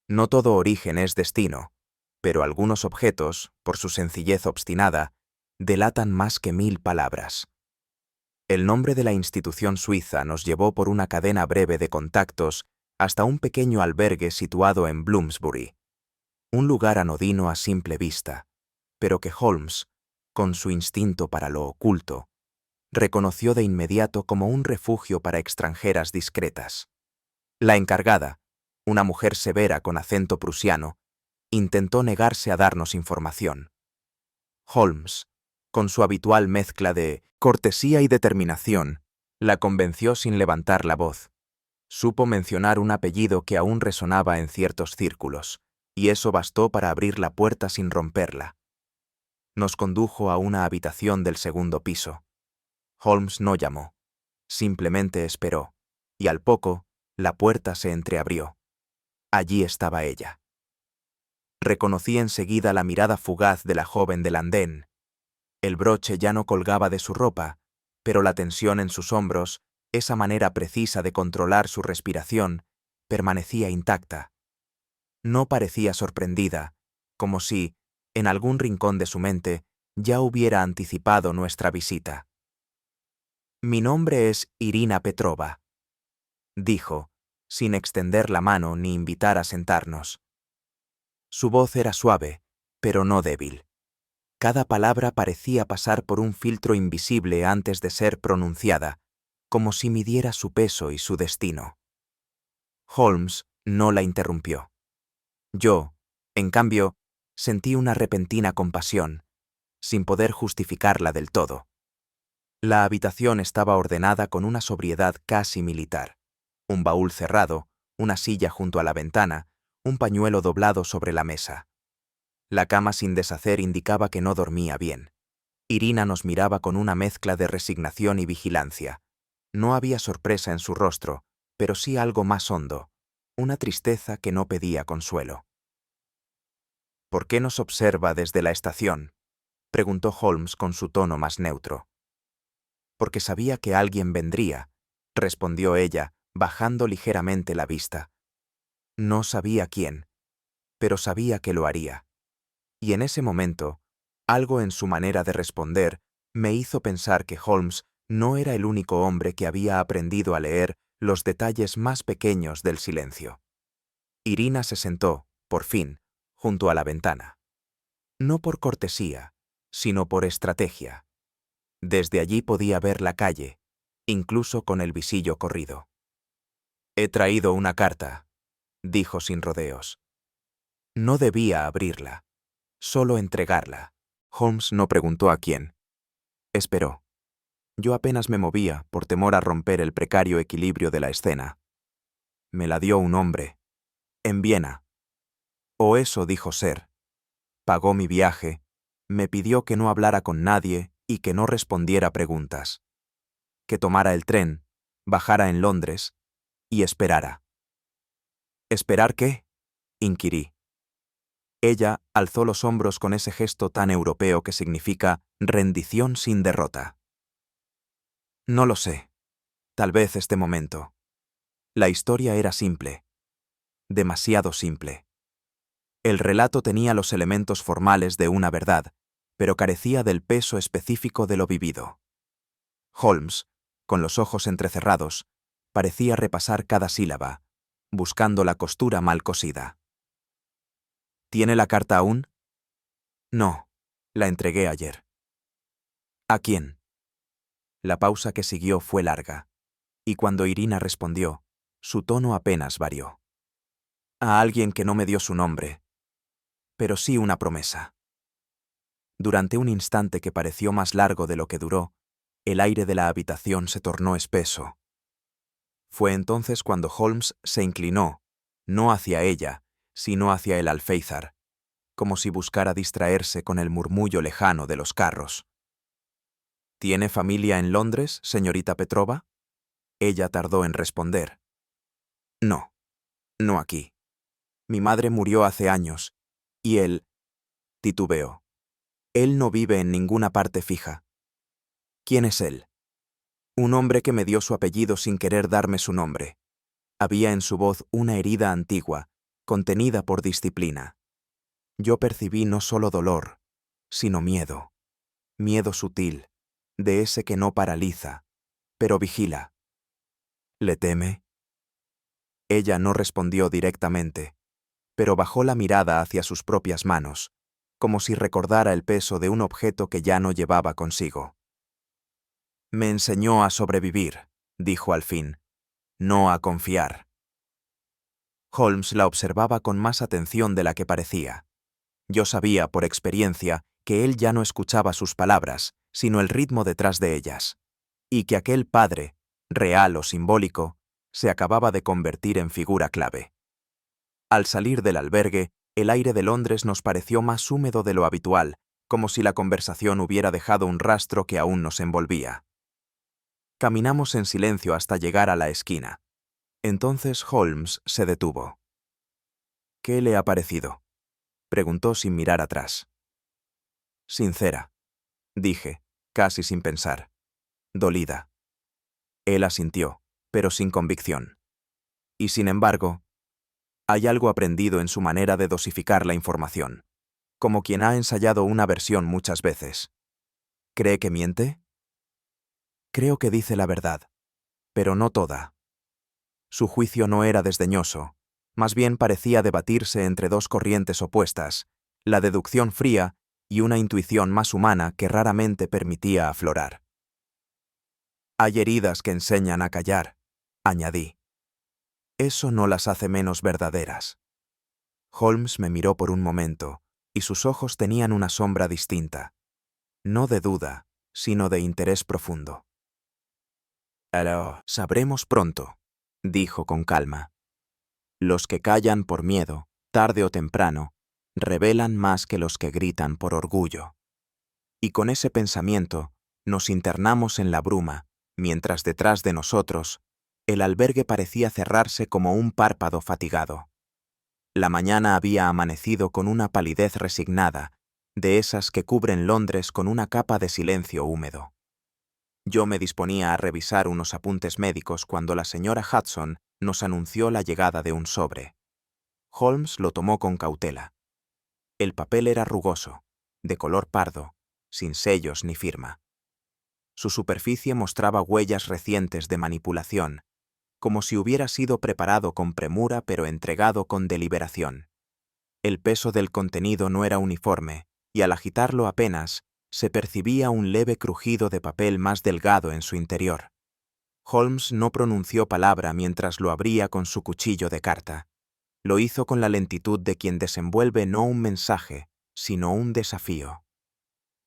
No todo origen es destino, pero algunos objetos, por su sencillez obstinada, delatan más que 1000 palabras. El nombre de la institución suiza nos llevó por una cadena breve de contactos hasta un pequeño albergue situado en Bloomsbury, un lugar anodino a simple vista, pero que Holmes, con su instinto para lo oculto, reconoció de inmediato como un refugio para extranjeras discretas. La encargada, una mujer severa con acento prusiano, intentó negarse a darnos información. Holmes, con su habitual mezcla de cortesía y determinación, la convenció sin levantar la voz. Supo mencionar un apellido que aún resonaba en ciertos círculos, y eso bastó para abrir la puerta sin romperla. Nos condujo a una habitación del segundo piso. Holmes no llamó. Simplemente esperó, y al poco, la puerta se entreabrió. Allí estaba ella. Reconocí enseguida la mirada fugaz de la joven del andén. El broche ya no colgaba de su ropa, pero la tensión en sus hombros, esa manera precisa de controlar su respiración, permanecía intacta. No parecía sorprendida, como si, en algún rincón de su mente, ya hubiera anticipado nuestra visita. «Mi nombre es Irina Petrova», dijo, sin extender la mano ni invitar a sentarnos. Su voz era suave, pero no débil. Cada palabra parecía pasar por un filtro invisible antes de ser pronunciada, como si midiera su peso y su destino. Holmes no la interrumpió. Yo, en cambio, sentí una repentina compasión, sin poder justificarla del todo. La habitación estaba ordenada con una sobriedad casi militar. Un baúl cerrado, una silla junto a la ventana, un pañuelo doblado sobre la mesa. La cama sin deshacer indicaba que no dormía bien. Irina nos miraba con una mezcla de resignación y vigilancia. No había sorpresa en su rostro, pero sí algo más hondo, una tristeza que no pedía consuelo. «¿Por qué nos observa desde la estación?», preguntó Holmes con su tono más neutro. «Porque sabía que alguien vendría», respondió ella, bajando ligeramente la vista. No sabía quién, pero sabía que lo haría. Y en ese momento, algo en su manera de responder me hizo pensar que Holmes no era el único hombre que había aprendido a leer los detalles más pequeños del silencio. Irina se sentó, por fin, junto a la ventana. No por cortesía, sino por estrategia. Desde allí podía ver la calle, incluso con el visillo corrido. «He traído una carta», dijo sin rodeos. No debía abrirla, solo entregarla. Holmes no preguntó a quién. Esperó. Yo apenas me movía por temor a romper el precario equilibrio de la escena. Me la dio un hombre. En Viena. O eso dijo ser. Pagó mi viaje, me pidió que no hablara con nadie y que no respondiera preguntas. Que tomara el tren, bajara en Londres y esperara. ¿Esperar qué?, inquirí. Ella alzó los hombros con ese gesto tan europeo que significa rendición sin derrota. No lo sé. Tal vez este momento. La historia era simple. Demasiado simple. El relato tenía los elementos formales de una verdad, pero carecía del peso específico de lo vivido. Holmes, con los ojos entrecerrados, parecía repasar cada sílaba, buscando la costura mal cosida. ¿Tiene la carta aún? No, la entregué ayer. ¿A quién? La pausa que siguió fue larga, y cuando Irina respondió, su tono apenas varió. A alguien que no me dio su nombre, pero sí una promesa. Durante un instante que pareció más largo de lo que duró, el aire de la habitación se tornó espeso. Fue entonces cuando Holmes se inclinó, no hacia ella, sino hacia el alféizar, como si buscara distraerse con el murmullo lejano de los carros. ¿Tiene familia en Londres, señorita Petrova? Ella tardó en responder. No, no aquí. Mi madre murió hace años, y él... titubeó. Él no vive en ninguna parte fija. ¿Quién es él? Un hombre que me dio su apellido sin querer darme su nombre. Había en su voz una herida antigua, contenida por disciplina. Yo percibí no solo dolor, sino miedo. Miedo sutil, de ese que no paraliza, pero vigila. ¿Le teme? Ella no respondió directamente, pero bajó la mirada hacia sus propias manos, como si recordara el peso de un objeto que ya no llevaba consigo. Me enseñó a sobrevivir, dijo al fin, no a confiar. Holmes la observaba con más atención de la que parecía. Yo sabía, por experiencia, que él ya no escuchaba sus palabras, sino el ritmo detrás de ellas, y que aquel padre, real o simbólico, se acababa de convertir en figura clave. Al salir del albergue, el aire de Londres nos pareció más húmedo de lo habitual, como si la conversación hubiera dejado un rastro que aún nos envolvía. Caminamos en silencio hasta llegar a la esquina. Entonces Holmes se detuvo. «¿Qué le ha parecido?», preguntó sin mirar atrás. «Sincera», dije, casi sin pensar. «Dolida». Él asintió, pero sin convicción. Y sin embargo, hay algo aprendido en su manera de dosificar la información, como quien ha ensayado una versión muchas veces. ¿Cree que miente? Creo que dice la verdad, pero no toda. Su juicio no era desdeñoso, más bien parecía debatirse entre dos corrientes opuestas, la deducción fría y una intuición más humana que raramente permitía aflorar. «Hay heridas que enseñan a callar», añadí. «Eso no las hace menos verdaderas». Holmes me miró por un momento, y sus ojos tenían una sombra distinta, no de duda, sino de interés profundo. «Lo sabremos pronto», dijo con calma. «Los que callan por miedo, tarde o temprano, revelan más que los que gritan por orgullo». Y con ese pensamiento nos internamos en la bruma, mientras detrás de nosotros el albergue parecía cerrarse como un párpado fatigado. La mañana había amanecido con una palidez resignada, de esas que cubren Londres con una capa de silencio húmedo. Yo me disponía a revisar unos apuntes médicos cuando la señora Hudson nos anunció la llegada de un sobre. Holmes lo tomó con cautela. El papel era rugoso, de color pardo, sin sellos ni firma. Su superficie mostraba huellas recientes de manipulación, como si hubiera sido preparado con premura pero entregado con deliberación. El peso del contenido no era uniforme, y al agitarlo apenas, se percibía un leve crujido de papel más delgado en su interior. Holmes no pronunció palabra mientras lo abría con su cuchillo de carta. Lo hizo con la lentitud de quien desenvuelve no un mensaje, sino un desafío.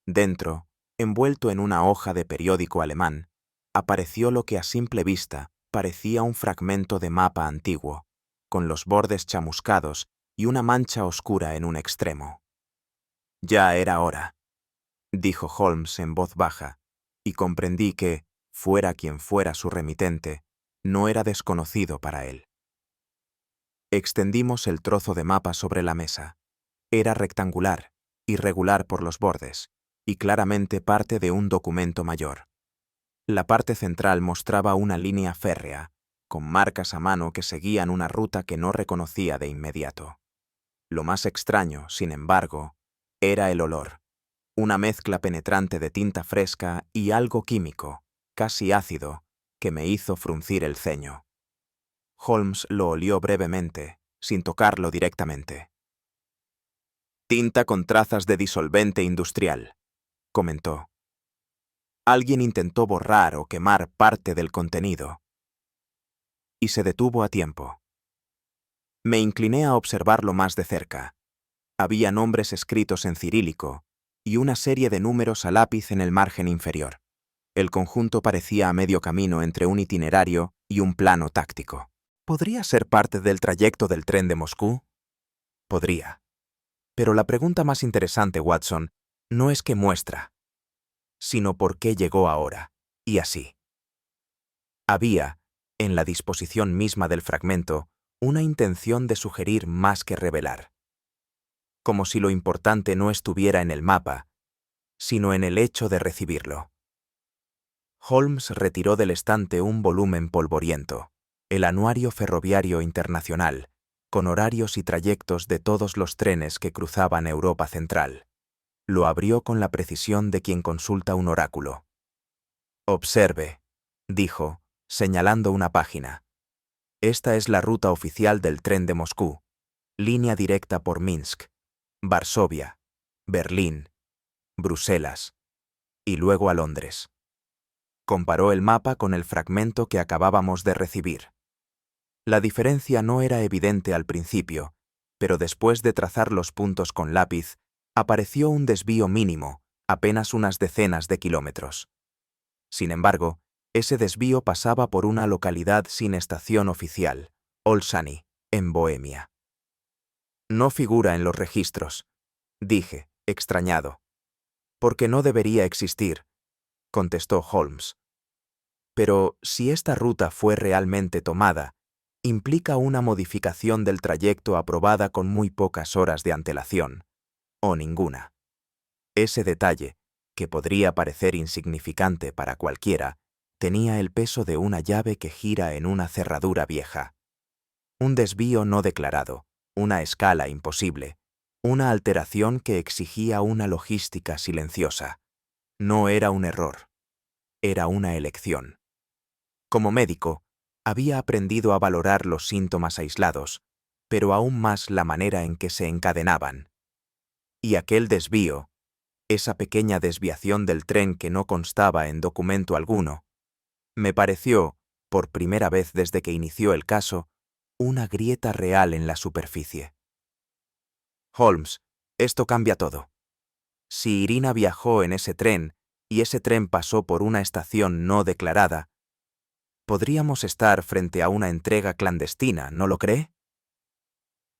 Dentro, envuelto en una hoja de periódico alemán, apareció lo que a simple vista parecía un fragmento de mapa antiguo, con los bordes chamuscados y una mancha oscura en un extremo. «Ya era hora», dijo Holmes en voz baja, y comprendí que, fuera quien fuera su remitente, no era desconocido para él. Extendimos el trozo de mapa sobre la mesa. Era rectangular, irregular por los bordes, y claramente parte de un documento mayor. La parte central mostraba una línea férrea, con marcas a mano que seguían una ruta que no reconocía de inmediato. Lo más extraño, sin embargo, era el olor, una mezcla penetrante de tinta fresca y algo químico, casi ácido, que me hizo fruncir el ceño. Holmes lo olió brevemente, sin tocarlo directamente. «Tinta con trazas de disolvente industrial», comentó. «Alguien intentó borrar o quemar parte del contenido». Y se detuvo a tiempo. Me incliné a observarlo más de cerca. Había nombres escritos en cirílico y una serie de números a lápiz en el margen inferior. El conjunto parecía a medio camino entre un itinerario y un plano táctico. ¿Podría ser parte del trayecto del tren de Moscú? Podría. Pero la pregunta más interesante, Watson, no es qué muestra, sino por qué llegó ahora, y así. Había, en la disposición misma del fragmento, una intención de sugerir más que revelar. Como si lo importante no estuviera en el mapa, sino en el hecho de recibirlo. Holmes retiró del estante un volumen polvoriento, el Anuario Ferroviario Internacional, con horarios y trayectos de todos los trenes que cruzaban Europa Central. Lo abrió con la precisión de quien consulta un oráculo. «Observe», dijo, señalando una página. «Esta es la ruta oficial del tren de Moscú, línea directa por Minsk, Varsovia, Berlín, Bruselas y luego a Londres». Comparó el mapa con el fragmento que acabábamos de recibir. La diferencia no era evidente al principio, pero después de trazar los puntos con lápiz, apareció un desvío mínimo, apenas unas decenas de kilómetros. Sin embargo, ese desvío pasaba por una localidad sin estación oficial, Olszany, en Bohemia. «No figura en los registros», dije, extrañado. Porque no debería existir, contestó Holmes. Pero si esta ruta fue realmente tomada, implica una modificación del trayecto aprobada con muy pocas horas de antelación, o ninguna. Ese detalle, que podría parecer insignificante para cualquiera, tenía el peso de una llave que gira en una cerradura vieja. Un desvío no declarado, una escala imposible, una alteración que exigía una logística silenciosa. No era un error, era una elección. Como médico, había aprendido a valorar los síntomas aislados, pero aún más la manera en que se encadenaban. Y aquel desvío, esa pequeña desviación del tren que no constaba en documento alguno, me pareció, por primera vez desde que inició el caso, una grieta real en la superficie. Holmes, esto cambia todo. Si Irina viajó en ese tren y ese tren pasó por una estación no declarada, podríamos estar frente a una entrega clandestina, ¿no lo cree?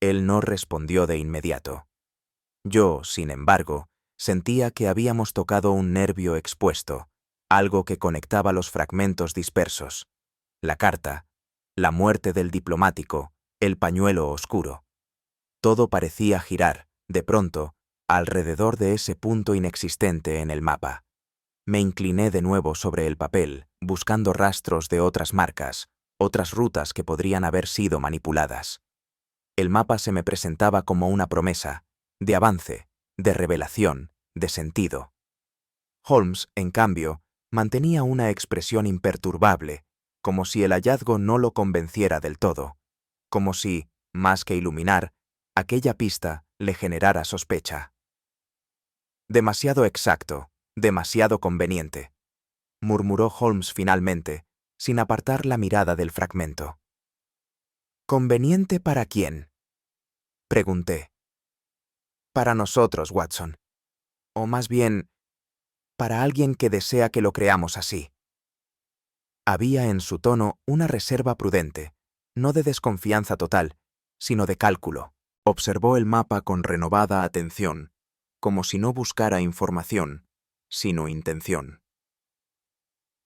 Él no respondió de inmediato. Yo, sin embargo, sentía que habíamos tocado un nervio expuesto, algo que conectaba los fragmentos dispersos. La carta, la muerte del diplomático, el pañuelo oscuro. Todo parecía girar, de pronto, alrededor de ese punto inexistente en el mapa. Me incliné de nuevo sobre el papel, buscando rastros de otras marcas, otras rutas que podrían haber sido manipuladas. El mapa se me presentaba como una promesa, de avance, de revelación, de sentido. Holmes, en cambio, mantenía una expresión imperturbable, como si el hallazgo no lo convenciera del todo, como si, más que iluminar, aquella pista le generara sospecha. Demasiado exacto, demasiado conveniente, murmuró Holmes finalmente, sin apartar la mirada del fragmento. ¿Conveniente para quién?, pregunté. Para nosotros, Watson. O más bien, para alguien que desea que lo creamos así. Había en su tono una reserva prudente, no de desconfianza total, sino de cálculo. Observó el mapa con renovada atención, como si no buscara información, sino intención.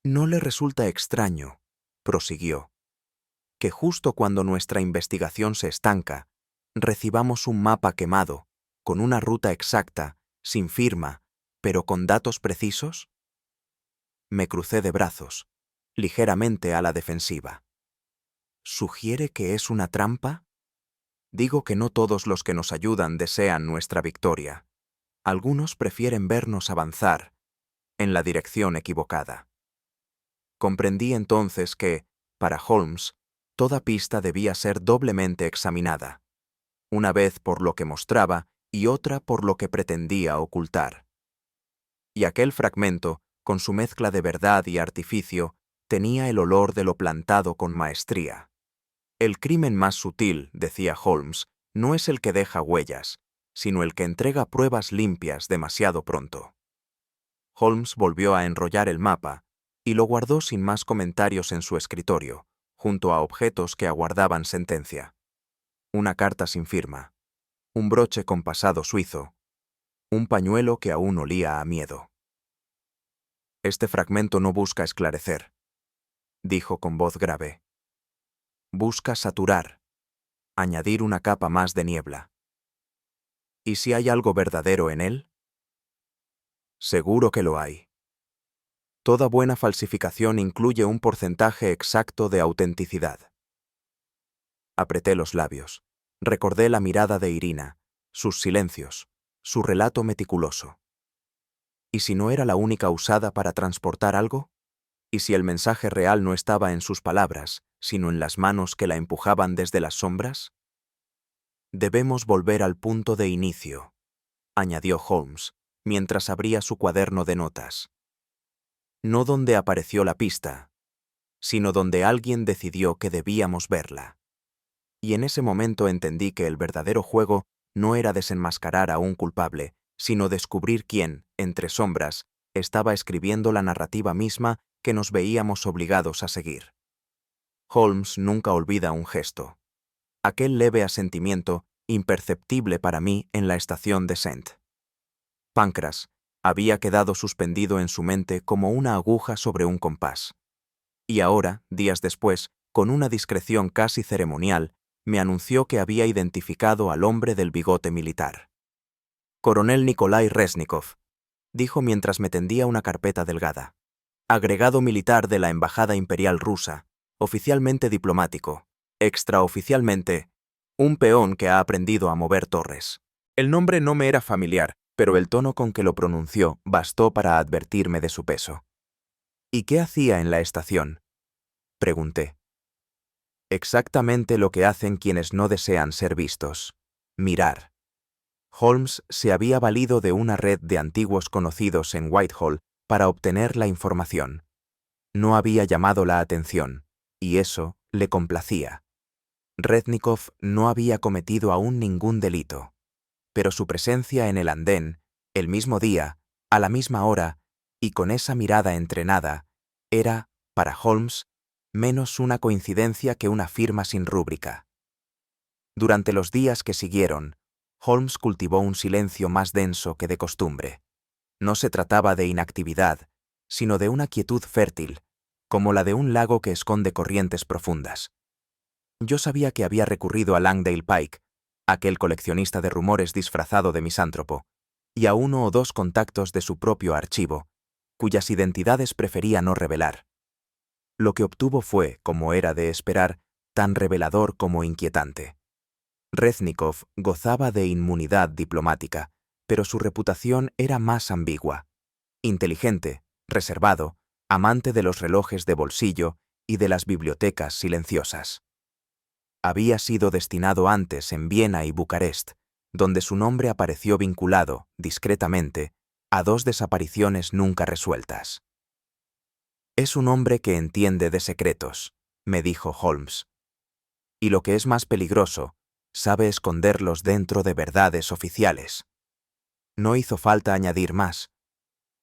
No le resulta extraño, prosiguió, que justo cuando nuestra investigación se estanca, recibamos un mapa quemado, con una ruta exacta, sin firma, pero con datos precisos. Me crucé de brazos, ligeramente a la defensiva. ¿Sugiere que es una trampa? Digo que no todos los que nos ayudan desean nuestra victoria. Algunos prefieren vernos avanzar en la dirección equivocada. Comprendí entonces que, para Holmes, toda pista debía ser doblemente examinada, una vez por lo que mostraba y otra por lo que pretendía ocultar. Y aquel fragmento, con su mezcla de verdad y artificio, tenía el olor de lo plantado con maestría. El crimen más sutil, decía Holmes, no es el que deja huellas, sino el que entrega pruebas limpias demasiado pronto. Holmes volvió a enrollar el mapa y lo guardó sin más comentarios en su escritorio, junto a objetos que aguardaban sentencia. Una carta sin firma, un broche con pasado suizo, un pañuelo que aún olía a miedo. Este fragmento no busca esclarecer, dijo con voz grave. Busca saturar, añadir una capa más de niebla. ¿Y si hay algo verdadero en él? Seguro que lo hay. Toda buena falsificación incluye un porcentaje exacto de autenticidad. Apreté los labios. Recordé la mirada de Irina, sus silencios, su relato meticuloso. ¿Y si no era la única usada para transportar algo? ¿Y si el mensaje real no estaba en sus palabras, sino en las manos que la empujaban desde las sombras? Debemos volver al punto de inicio, añadió Holmes, mientras abría su cuaderno de notas. No donde apareció la pista, sino donde alguien decidió que debíamos verla. Y en ese momento entendí que el verdadero juego no era desenmascarar a un culpable, sino descubrir quién, entre sombras, estaba escribiendo la narrativa misma que nos veíamos obligados a seguir. Holmes nunca olvida un gesto. Aquel leve asentimiento, imperceptible para mí en la estación de St. Pancras, Había quedado suspendido en su mente como una aguja sobre un compás. Y ahora, días después, con una discreción casi ceremonial, me anunció que había identificado al hombre del bigote militar. Coronel Nikolai Reznikov, dijo mientras me tendía una carpeta delgada. Agregado militar de la Embajada Imperial Rusa, oficialmente diplomático, extraoficialmente, un peón que ha aprendido a mover torres. El nombre no me era familiar, pero el tono con que lo pronunció bastó para advertirme de su peso. ¿Y qué hacía en la estación?, pregunté. Exactamente lo que hacen quienes no desean ser vistos: mirar. Holmes se había valido de una red de antiguos conocidos en Whitehall para obtener la información. No había llamado la atención, y eso le complacía. Reznikov no había cometido aún ningún delito, pero su presencia en el andén, el mismo día, a la misma hora, y con esa mirada entrenada, era, para Holmes, menos una coincidencia que una firma sin rúbrica. Durante los días que siguieron, Holmes cultivó un silencio más denso que de costumbre. No se trataba de inactividad, sino de una quietud fértil, como la de un lago que esconde corrientes profundas. Yo sabía que había recurrido a Langdale Pike, aquel coleccionista de rumores disfrazado de misántropo, y a uno o dos contactos de su propio archivo, cuyas identidades prefería no revelar. Lo que obtuvo fue, como era de esperar, tan revelador como inquietante. Reznikov gozaba de inmunidad diplomática, pero su reputación era más ambigua. Inteligente, reservado, amante de los relojes de bolsillo y de las bibliotecas silenciosas. Había sido destinado antes en Viena y Bucarest, donde su nombre apareció vinculado, discretamente, a dos desapariciones nunca resueltas. Es un hombre que entiende de secretos, me dijo Holmes. Y lo que es más peligroso, sabe esconderlos dentro de verdades oficiales. No hizo falta añadir más.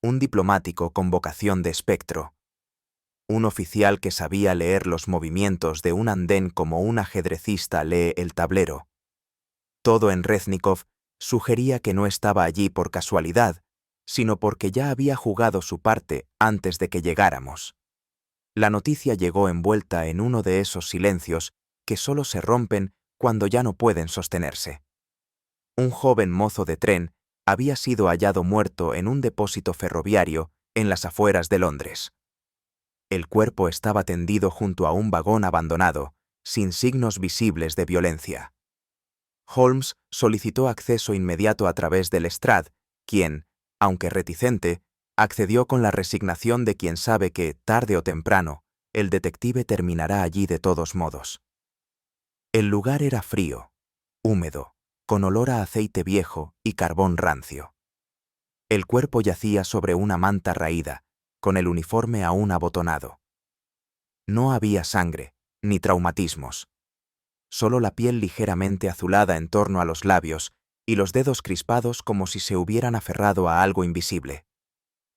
Un diplomático con vocación de espectro. Un oficial que sabía leer los movimientos de un andén como un ajedrecista lee el tablero. Todo en Reznikov sugería que no estaba allí por casualidad, sino porque ya había jugado su parte antes de que llegáramos. La noticia llegó envuelta en uno de esos silencios que solo se rompen cuando ya no pueden sostenerse. Un joven mozo de tren había sido hallado muerto en un depósito ferroviario en las afueras de Londres. El cuerpo estaba tendido junto a un vagón abandonado, sin signos visibles de violencia. Holmes solicitó acceso inmediato a través del Lestrade, quien, aunque reticente, accedió con la resignación de quien sabe que, tarde o temprano, el detective terminará allí de todos modos. El lugar era frío, húmedo, con olor a aceite viejo y carbón rancio. El cuerpo yacía sobre una manta raída, con el uniforme aún abotonado. No había sangre, ni traumatismos. Solo la piel ligeramente azulada en torno a los labios y los dedos crispados como si se hubieran aferrado a algo invisible.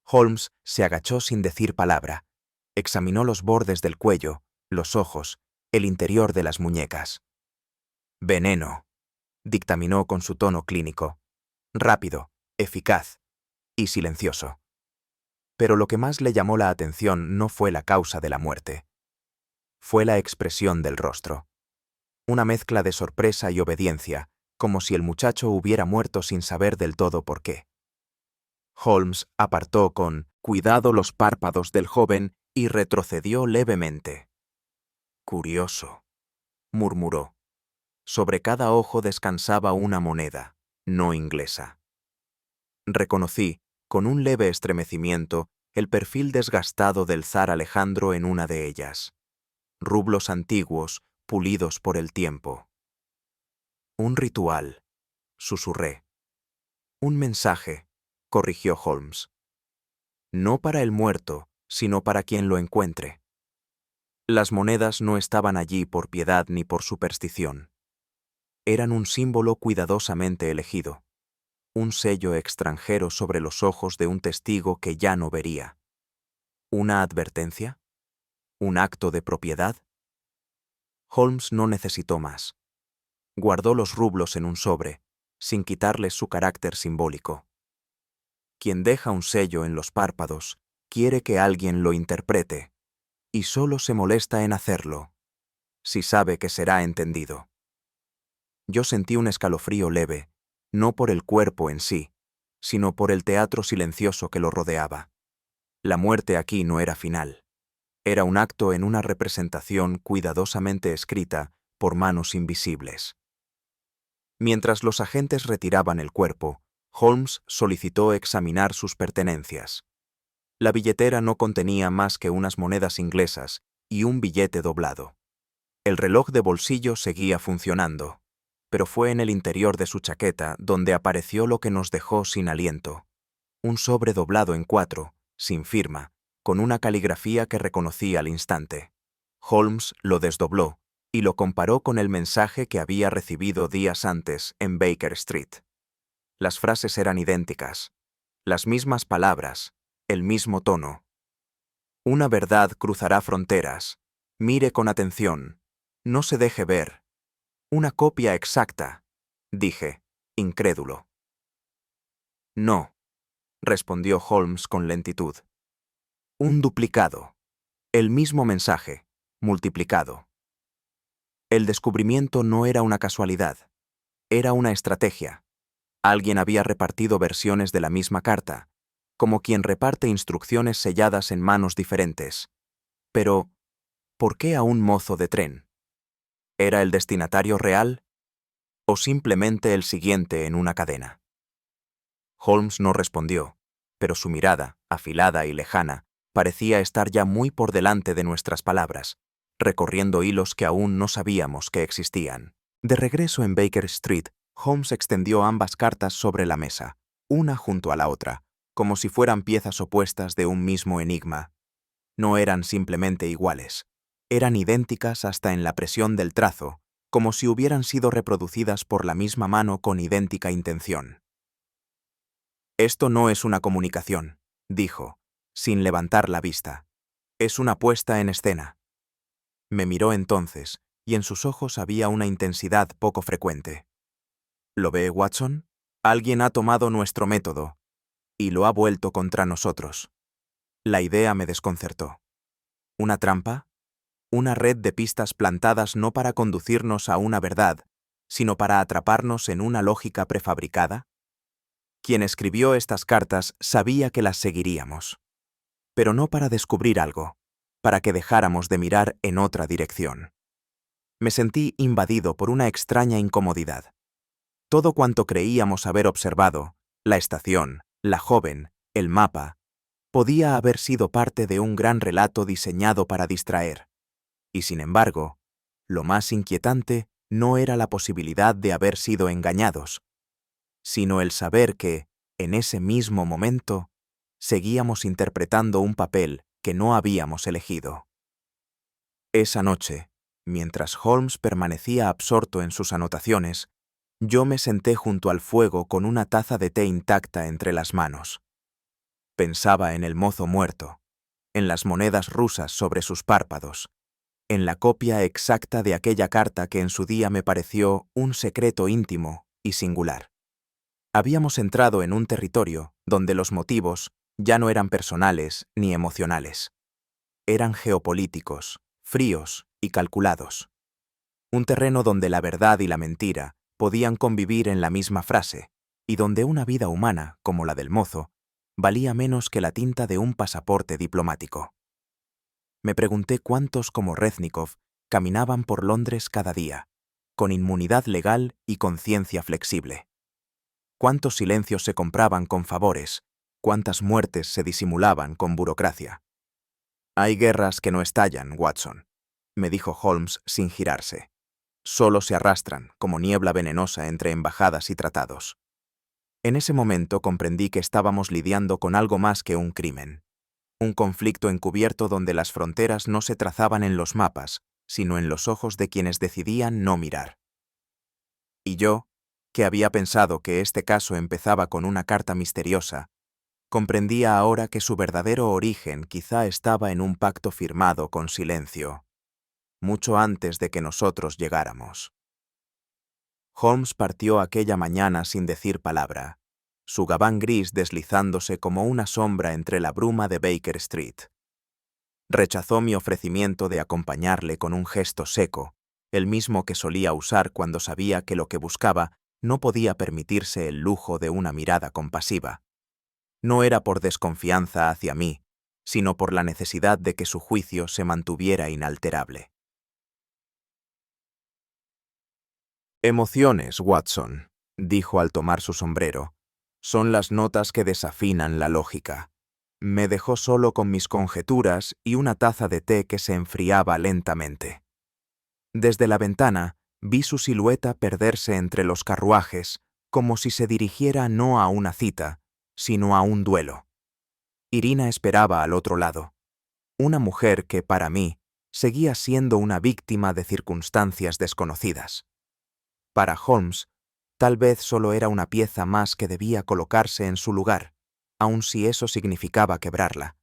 Holmes se agachó sin decir palabra. Examinó los bordes del cuello, los ojos, el interior de las muñecas. Veneno, dictaminó con su tono clínico. Rápido, eficaz y silencioso. Pero lo que más le llamó la atención no fue la causa de la muerte. Fue la expresión del rostro. Una mezcla de sorpresa y obediencia, como si el muchacho hubiera muerto sin saber del todo por qué. Holmes apartó con cuidado los párpados del joven y retrocedió levemente. Curioso, murmuró. Sobre cada ojo descansaba una moneda, no inglesa. Reconocí, con un leve estremecimiento, el perfil desgastado del zar Alejandro en una de ellas. Rublos antiguos, pulidos por el tiempo. Un ritual, susurré. Un mensaje, corrigió Holmes. No para el muerto, sino para quien lo encuentre. Las monedas no estaban allí por piedad ni por superstición. Eran un símbolo cuidadosamente elegido, un sello extranjero sobre los ojos de un testigo que ya no vería. ¿Una advertencia? ¿Un acto de propiedad? Holmes no necesitó más. Guardó los rublos en un sobre, sin quitarles su carácter simbólico. Quien deja un sello en los párpados quiere que alguien lo interprete, y solo se molesta en hacerlo, si sabe que será entendido. Yo sentí un escalofrío leve, no por el cuerpo en sí, sino por el teatro silencioso que lo rodeaba. La muerte aquí no era final. Era un acto en una representación cuidadosamente escrita por manos invisibles. Mientras los agentes retiraban el cuerpo, Holmes solicitó examinar sus pertenencias. La billetera no contenía más que unas monedas inglesas y un billete doblado. El reloj de bolsillo seguía funcionando, pero fue en el interior de su chaqueta donde apareció lo que nos dejó sin aliento. Un sobre doblado en 4, sin firma, con una caligrafía que reconocí al instante. Holmes lo desdobló y lo comparó con el mensaje que había recibido días antes en Baker Street. Las frases eran idénticas, las mismas palabras, el mismo tono. Una verdad cruzará fronteras. Mire con atención. No se deje ver. Una copia exacta, dije, incrédulo. No, respondió Holmes con lentitud. Un duplicado. El mismo mensaje, multiplicado. El descubrimiento no era una casualidad. Era una estrategia. Alguien había repartido versiones de la misma carta, como quien reparte instrucciones selladas en manos diferentes. Pero, ¿por qué a un mozo de tren? ¿Era el destinatario real o simplemente el siguiente en una cadena? Holmes no respondió, pero su mirada, afilada y lejana, parecía estar ya muy por delante de nuestras palabras, recorriendo hilos que aún no sabíamos que existían. De regreso en Baker Street, Holmes extendió ambas cartas sobre la mesa, una junto a la otra, como si fueran piezas opuestas de un mismo enigma. No eran simplemente iguales, eran idénticas hasta en la presión del trazo, como si hubieran sido reproducidas por la misma mano con idéntica intención. Esto no es una comunicación, dijo, sin levantar la vista. Es una puesta en escena. Me miró entonces, y en sus ojos había una intensidad poco frecuente. ¿Lo ve, Watson? Alguien ha tomado nuestro método y lo ha vuelto contra nosotros. La idea me desconcertó. ¿Una trampa? ¿Una red de pistas plantadas no para conducirnos a una verdad, sino para atraparnos en una lógica prefabricada? Quien escribió estas cartas sabía que las seguiríamos, pero no para descubrir algo, para que dejáramos de mirar en otra dirección. Me sentí invadido por una extraña incomodidad. Todo cuanto creíamos haber observado, la estación, la joven, el mapa, podía haber sido parte de un gran relato diseñado para distraer. Y sin embargo, lo más inquietante no era la posibilidad de haber sido engañados, sino el saber que, en ese mismo momento, seguíamos interpretando un papel que no habíamos elegido. Esa noche, mientras Holmes permanecía absorto en sus anotaciones, yo me senté junto al fuego con una taza de té intacta entre las manos. Pensaba en el mozo muerto, en las monedas rusas sobre sus párpados, en la copia exacta de aquella carta que en su día me pareció un secreto íntimo y singular. Habíamos entrado en un territorio donde los motivos ya no eran personales ni emocionales. Eran geopolíticos, fríos y calculados. Un terreno donde la verdad y la mentira podían convivir en la misma frase, y donde una vida humana, como la del mozo, valía menos que la tinta de un pasaporte diplomático. Me pregunté cuántos como Reznikov caminaban por Londres cada día, con inmunidad legal y conciencia flexible. Cuántos silencios se compraban con favores, cuántas muertes se disimulaban con burocracia. Hay guerras que no estallan, Watson, me dijo Holmes sin girarse. Solo se arrastran, como niebla venenosa entre embajadas y tratados. En ese momento comprendí que estábamos lidiando con algo más que un crimen. Un conflicto encubierto donde las fronteras no se trazaban en los mapas, sino en los ojos de quienes decidían no mirar. Y yo, que había pensado que este caso empezaba con una carta misteriosa, comprendía ahora que su verdadero origen quizá estaba en un pacto firmado con silencio, mucho antes de que nosotros llegáramos. Holmes partió aquella mañana sin decir palabra, su gabán gris deslizándose como una sombra entre la bruma de Baker Street. Rechazó mi ofrecimiento de acompañarle con un gesto seco, el mismo que solía usar cuando sabía que lo que buscaba no podía permitirse el lujo de una mirada compasiva. No era por desconfianza hacia mí, sino por la necesidad de que su juicio se mantuviera inalterable. Emociones, Watson, dijo al tomar su sombrero, son las notas que desafinan la lógica. Me dejó solo con mis conjeturas y una taza de té que se enfriaba lentamente. Desde la ventana vi su silueta perderse entre los carruajes, como si se dirigiera no a una cita, sino a un duelo. Irina esperaba al otro lado. Una mujer que, para mí, seguía siendo una víctima de circunstancias desconocidas. Para Holmes, tal vez solo era una pieza más que debía colocarse en su lugar, aun si eso significaba quebrarla.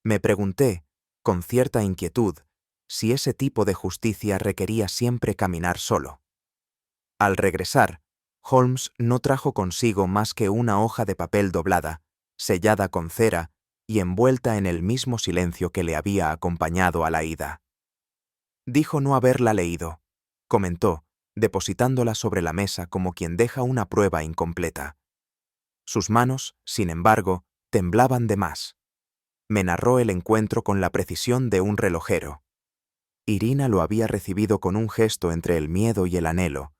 Me pregunté, con cierta inquietud, si ese tipo de justicia requería siempre caminar solo. Al regresar, Holmes no trajo consigo más que una hoja de papel doblada, sellada con cera y envuelta en el mismo silencio que le había acompañado a la ida. Dijo no haberla leído, comentó, depositándola sobre la mesa como quien deja una prueba incompleta. Sus manos, sin embargo, temblaban de más. Me narró el encuentro con la precisión de un relojero. Irina lo había recibido con un gesto entre el miedo y el anhelo,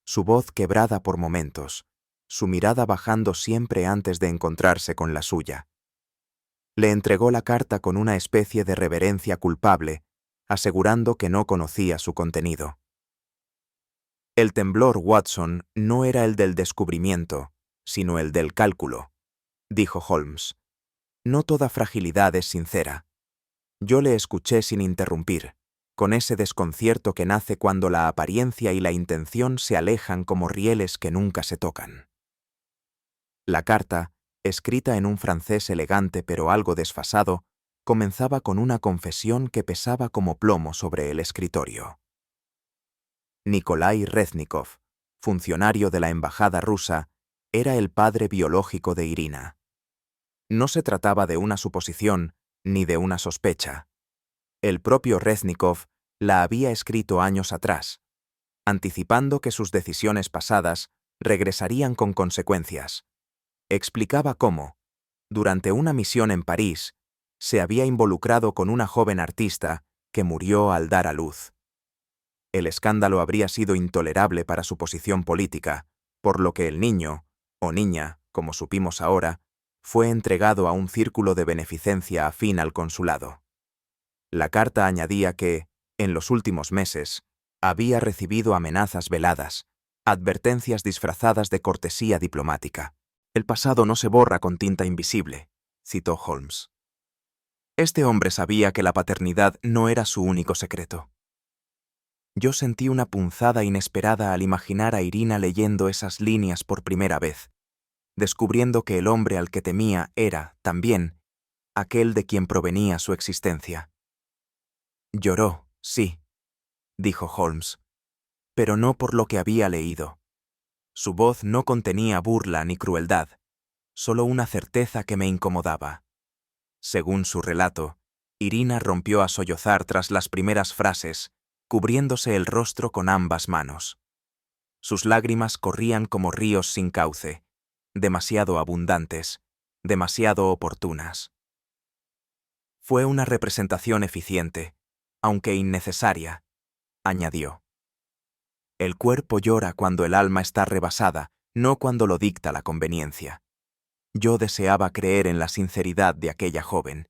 su voz quebrada por momentos, su mirada bajando siempre antes de encontrarse con la suya. Le entregó la carta con una especie de reverencia culpable, asegurando que no conocía su contenido. El temblor, Watson, no era el del descubrimiento, sino el del cálculo, dijo Holmes. No toda fragilidad es sincera. Yo le escuché sin interrumpir, con ese desconcierto que nace cuando la apariencia y la intención se alejan como rieles que nunca se tocan. La carta, escrita en un francés elegante pero algo desfasado, comenzaba con una confesión que pesaba como plomo sobre el escritorio. Nikolai Reznikov, funcionario de la embajada rusa, era el padre biológico de Irina. No se trataba de una suposición ni de una sospecha. El propio Reznikov la había escrito años atrás, anticipando que sus decisiones pasadas regresarían con consecuencias. Explicaba cómo, durante una misión en París, se había involucrado con una joven artista que murió al dar a luz. El escándalo habría sido intolerable para su posición política, por lo que el niño, o niña, como supimos ahora, fue entregado a un círculo de beneficencia afín al consulado. La carta añadía que, en los últimos meses, había recibido amenazas veladas, advertencias disfrazadas de cortesía diplomática. El pasado no se borra con tinta invisible, citó Holmes. Este hombre sabía que la paternidad no era su único secreto. Yo sentí una punzada inesperada al imaginar a Irina leyendo esas líneas por primera vez, descubriendo que el hombre al que temía era, también, aquel de quien provenía su existencia. Lloró, sí, dijo Holmes, pero no por lo que había leído. Su voz no contenía burla ni crueldad, solo una certeza que me incomodaba. Según su relato, Irina rompió a sollozar tras las primeras frases, cubriéndose el rostro con ambas manos. Sus lágrimas corrían como ríos sin cauce, demasiado abundantes, demasiado oportunas. Fue una representación eficiente, aunque innecesaria, añadió. El cuerpo llora cuando el alma está rebasada, no cuando lo dicta la conveniencia. Yo deseaba creer en la sinceridad de aquella joven.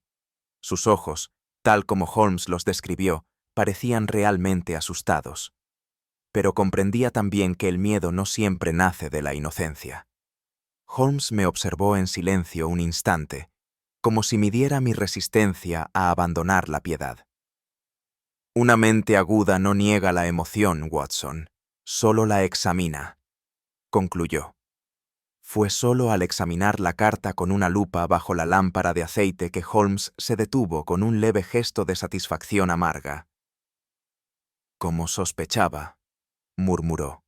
Sus ojos, tal como Holmes los describió, parecían realmente asustados. Pero comprendía también que el miedo no siempre nace de la inocencia. Holmes me observó en silencio un instante, como si midiera mi resistencia a abandonar la piedad. Una mente aguda no niega la emoción, Watson, solo la examina, concluyó. Fue solo al examinar la carta con una lupa bajo la lámpara de aceite que Holmes se detuvo con un leve gesto de satisfacción amarga. Como sospechaba, murmuró.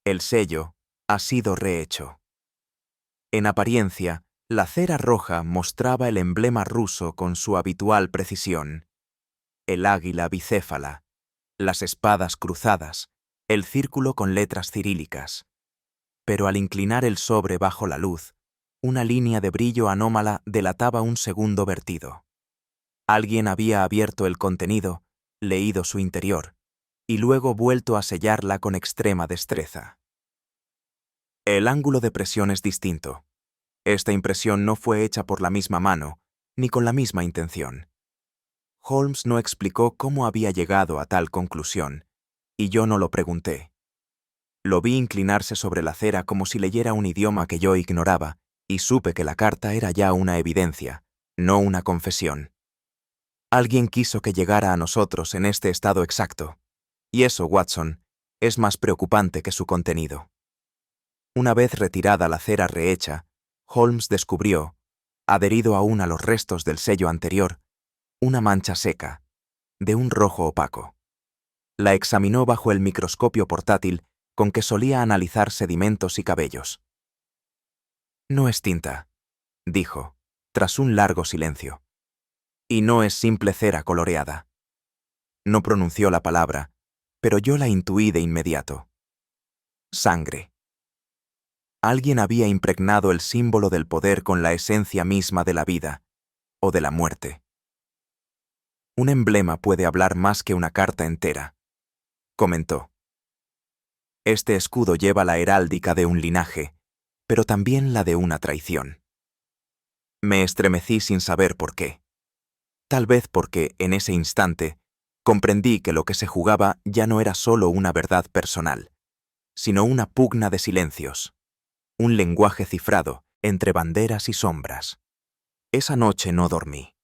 El sello ha sido rehecho. En apariencia, la cera roja mostraba el emblema ruso con su habitual precisión. El águila bicéfala, las espadas cruzadas, el círculo con letras cirílicas. Pero al inclinar el sobre bajo la luz, una línea de brillo anómala delataba un segundo vertido. Alguien había abierto el contenido, leído su interior, y luego vuelto a sellarla con extrema destreza. El ángulo de presión es distinto. Esta impresión no fue hecha por la misma mano, ni con la misma intención. Holmes no explicó cómo había llegado a tal conclusión, y yo no lo pregunté. Lo vi inclinarse sobre la cera como si leyera un idioma que yo ignoraba, y supe que la carta era ya una evidencia, no una confesión. Alguien quiso que llegara a nosotros en este estado exacto, y eso, Watson, es más preocupante que su contenido. Una vez retirada la cera rehecha, Holmes descubrió, adherido aún a los restos del sello anterior, una mancha seca, de un rojo opaco. La examinó bajo el microscopio portátil con que solía analizar sedimentos y cabellos. No es tinta, dijo, tras un largo silencio. Y no es simple cera coloreada. No pronunció la palabra, pero yo la intuí de inmediato. Sangre. Alguien había impregnado el símbolo del poder con la esencia misma de la vida, o de la muerte. Un emblema puede hablar más que una carta entera, comentó. Este escudo lleva la heráldica de un linaje, pero también la de una traición. Me estremecí sin saber por qué. Tal vez porque, en ese instante, comprendí que lo que se jugaba ya no era solo una verdad personal, sino una pugna de silencios, un lenguaje cifrado entre banderas y sombras. Esa noche no dormí.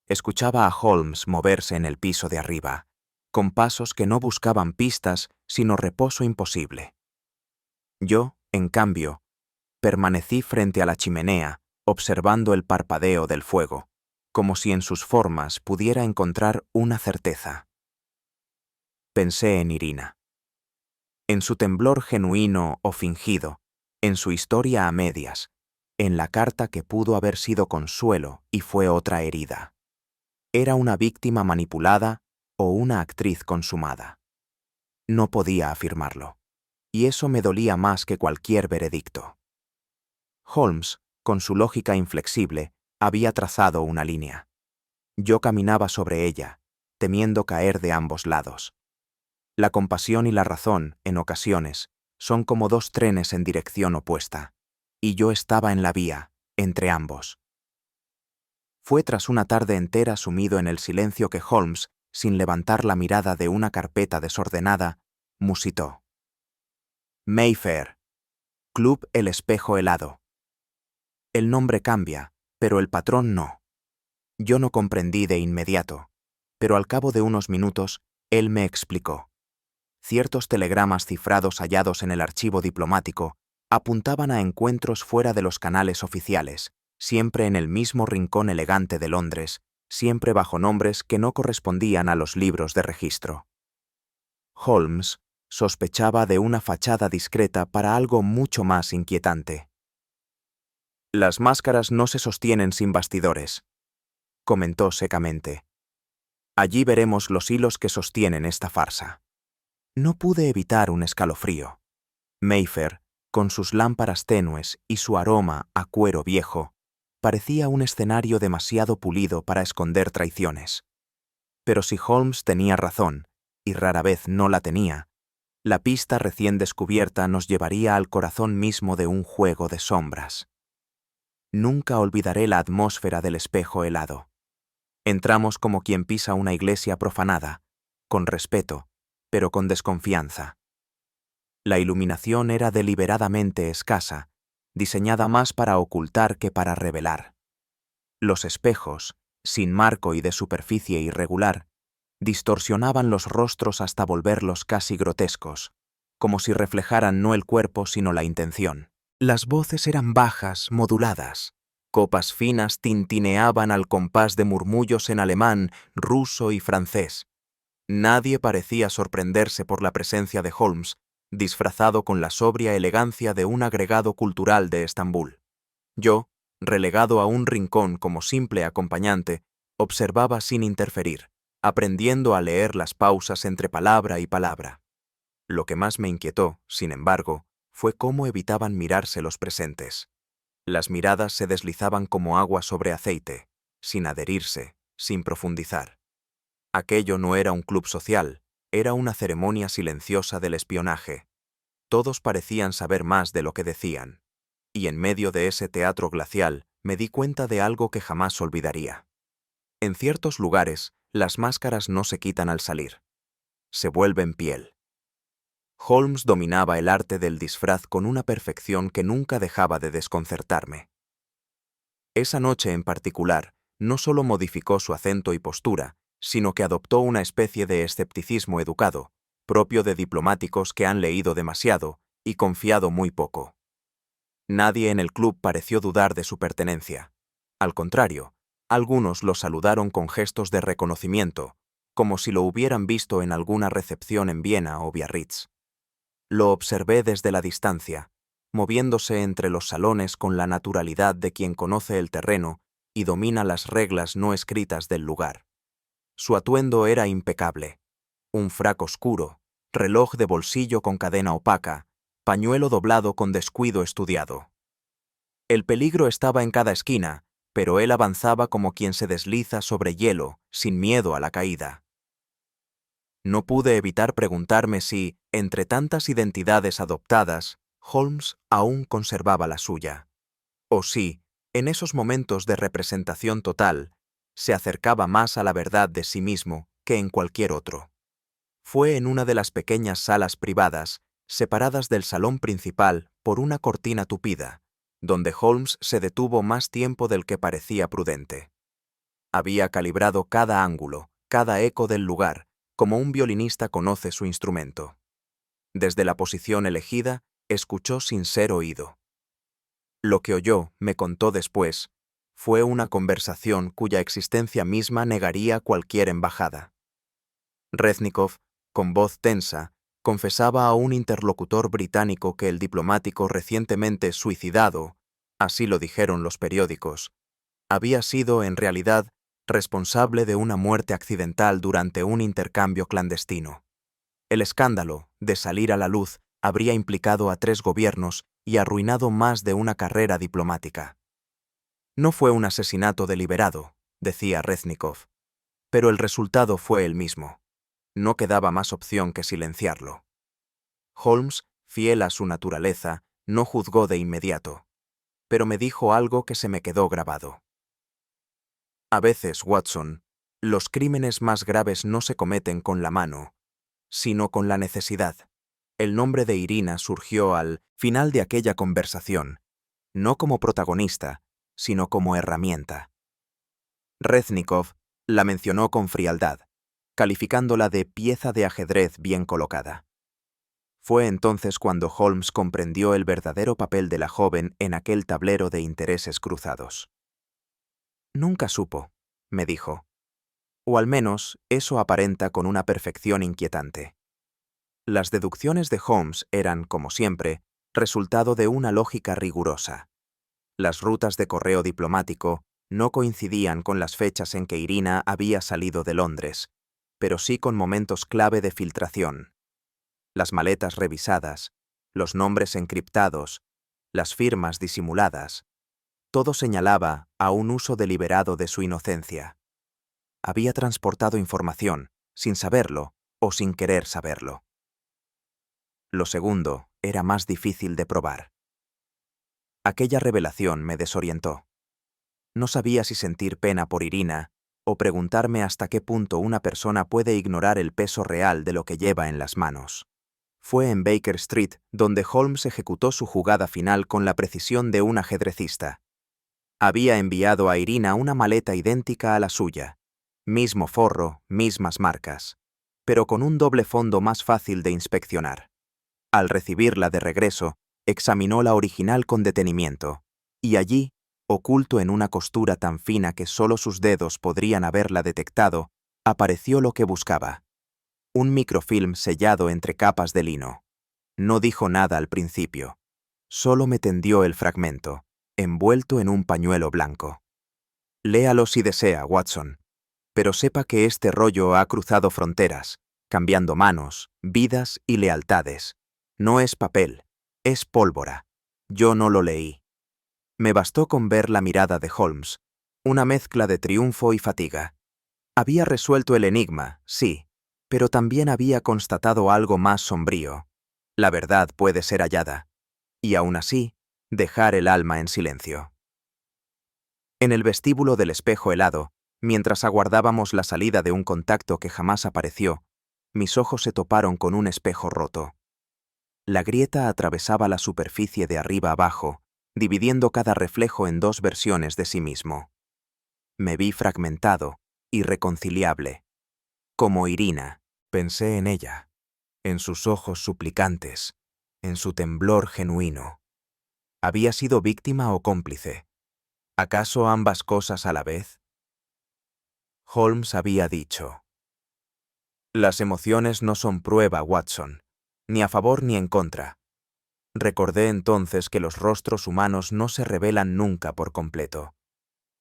Escuchaba a Holmes moverse en el piso de arriba, con pasos que no buscaban pistas sino reposo imposible. Yo, en cambio, permanecí frente a la chimenea, observando el parpadeo del fuego, como si en sus formas pudiera encontrar una certeza. Pensé en Irina. En su temblor genuino o fingido, en su historia a medias, en la carta que pudo haber sido consuelo y fue otra herida. ¿Era una víctima manipulada o una actriz consumada? No podía afirmarlo, y eso me dolía más que cualquier veredicto. Holmes, con su lógica inflexible, había trazado una línea. Yo caminaba sobre ella, temiendo caer de ambos lados. La compasión y la razón, en ocasiones, son como dos trenes en dirección opuesta, y yo estaba en la vía, entre ambos. Fue tras una tarde entera sumido en el silencio que Holmes, sin levantar la mirada de una carpeta desordenada, musitó. Mayfair. Club El Espejo Helado. El nombre cambia, pero el patrón no. Yo no comprendí de inmediato, pero al cabo de unos minutos, él me explicó. Ciertos telegramas cifrados hallados en el archivo diplomático apuntaban a encuentros fuera de los canales oficiales, siempre en el mismo rincón elegante de Londres, siempre bajo nombres que no correspondían a los libros de registro. Holmes sospechaba de una fachada discreta para algo mucho más inquietante. Las máscaras no se sostienen sin bastidores, comentó secamente. Allí veremos los hilos que sostienen esta farsa. No pude evitar un escalofrío. Mayfair, con sus lámparas tenues y su aroma a cuero viejo, parecía un escenario demasiado pulido para esconder traiciones. Pero si Holmes tenía razón, y rara vez no la tenía, la pista recién descubierta nos llevaría al corazón mismo de un juego de sombras. Nunca olvidaré la atmósfera del espejo helado. Entramos como quien pisa una iglesia profanada, con respeto, pero con desconfianza. La iluminación era deliberadamente escasa, diseñada más para ocultar que para revelar. Los espejos, sin marco y de superficie irregular, distorsionaban los rostros hasta volverlos casi grotescos, como si reflejaran no el cuerpo sino la intención. Las voces eran bajas, moduladas. Copas finas tintineaban al compás de murmullos en alemán, ruso y francés. Nadie parecía sorprenderse por la presencia de Holmes, disfrazado con la sobria elegancia de un agregado cultural de Estambul. Yo, relegado a un rincón como simple acompañante, observaba sin interferir, aprendiendo a leer las pausas entre palabra y palabra. Lo que más me inquietó, sin embargo, fue cómo evitaban mirarse los presentes. Las miradas se deslizaban como agua sobre aceite, sin adherirse, sin profundizar. Aquello no era un club social, era una ceremonia silenciosa del espionaje. Todos parecían saber más de lo que decían. Y en medio de ese teatro glacial me di cuenta de algo que jamás olvidaría. En ciertos lugares, las máscaras no se quitan al salir. Se vuelven piel. Holmes dominaba el arte del disfraz con una perfección que nunca dejaba de desconcertarme. Esa noche en particular, no solo modificó su acento y postura, sino que adoptó una especie de escepticismo educado, propio de diplomáticos que han leído demasiado y confiado muy poco. Nadie en el club pareció dudar de su pertenencia. Al contrario, algunos lo saludaron con gestos de reconocimiento, como si lo hubieran visto en alguna recepción en Viena o Biarritz. Lo observé desde la distancia, moviéndose entre los salones con la naturalidad de quien conoce el terreno y domina las reglas no escritas del lugar. Su atuendo era impecable. Un frac oscuro, reloj de bolsillo con cadena opaca, pañuelo doblado con descuido estudiado. El peligro estaba en cada esquina, pero él avanzaba como quien se desliza sobre hielo, sin miedo a la caída. No pude evitar preguntarme si, entre tantas identidades adoptadas, Holmes aún conservaba la suya. O si, en esos momentos de representación total, se acercaba más a la verdad de sí mismo que en cualquier otro. Fue en una de las pequeñas salas privadas, separadas del salón principal por una cortina tupida, donde Holmes se detuvo más tiempo del que parecía prudente. Había calibrado cada ángulo, cada eco del lugar, como un violinista conoce su instrumento. Desde la posición elegida, escuchó sin ser oído. Lo que oyó, me contó después, fue una conversación cuya existencia misma negaría cualquier embajada. Reznikov, con voz tensa, confesaba a un interlocutor británico que el diplomático recientemente suicidado, así lo dijeron los periódicos, había sido, en realidad, responsable de una muerte accidental durante un intercambio clandestino. El escándalo, de salir a la luz, habría implicado a 3 gobiernos y arruinado más de una carrera diplomática. No fue un asesinato deliberado, decía Reznikov, pero el resultado fue el mismo. No quedaba más opción que silenciarlo. Holmes, fiel a su naturaleza, no juzgó de inmediato, pero me dijo algo que se me quedó grabado. A veces, Watson, los crímenes más graves no se cometen con la mano, sino con la necesidad. El nombre de Irina surgió al final de aquella conversación, no como protagonista, sino como herramienta. Reznikov la mencionó con frialdad, calificándola de pieza de ajedrez bien colocada. Fue entonces cuando Holmes comprendió el verdadero papel de la joven en aquel tablero de intereses cruzados. Nunca supo, me dijo. O al menos eso aparenta con una perfección inquietante. Las deducciones de Holmes eran, como siempre, resultado de una lógica rigurosa. Las rutas de correo diplomático no coincidían con las fechas en que Irina había salido de Londres, pero sí con momentos clave de filtración. Las maletas revisadas, los nombres encriptados, las firmas disimuladas, todo señalaba a un uso deliberado de su inocencia. Había transportado información, sin saberlo o sin querer saberlo. Lo segundo era más difícil de probar. Aquella revelación me desorientó. No sabía si sentir pena por Irina o preguntarme hasta qué punto una persona puede ignorar el peso real de lo que lleva en las manos. Fue en Baker Street donde Holmes ejecutó su jugada final con la precisión de un ajedrecista. Había enviado a Irina una maleta idéntica a la suya, mismo forro, mismas marcas, pero con un doble fondo más fácil de inspeccionar. Al recibirla de regreso, examinó la original con detenimiento, y allí, oculto en una costura tan fina que solo sus dedos podrían haberla detectado, apareció lo que buscaba. Un microfilm sellado entre capas de lino. No dijo nada al principio. Solo me tendió el fragmento, envuelto en un pañuelo blanco. Léalo si desea, Watson, pero sepa que este rollo ha cruzado fronteras, cambiando manos, vidas y lealtades. No es papel, es pólvora. Yo no lo leí. Me bastó con ver la mirada de Holmes, una mezcla de triunfo y fatiga. Había resuelto el enigma, sí, pero también había constatado algo más sombrío. La verdad puede ser hallada, y aún así, dejar el alma en silencio. En el vestíbulo del espejo helado, mientras aguardábamos la salida de un contacto que jamás apareció, mis ojos se toparon con un espejo roto. La grieta atravesaba la superficie de arriba abajo, dividiendo cada reflejo en dos versiones de sí mismo. Me vi fragmentado, irreconciliable. Como Irina, pensé en ella, en sus ojos suplicantes, en su temblor genuino. ¿Había sido víctima o cómplice? ¿Acaso ambas cosas a la vez? Holmes había dicho: las emociones no son prueba, Watson, ni a favor ni en contra. Recordé entonces que los rostros humanos no se revelan nunca por completo.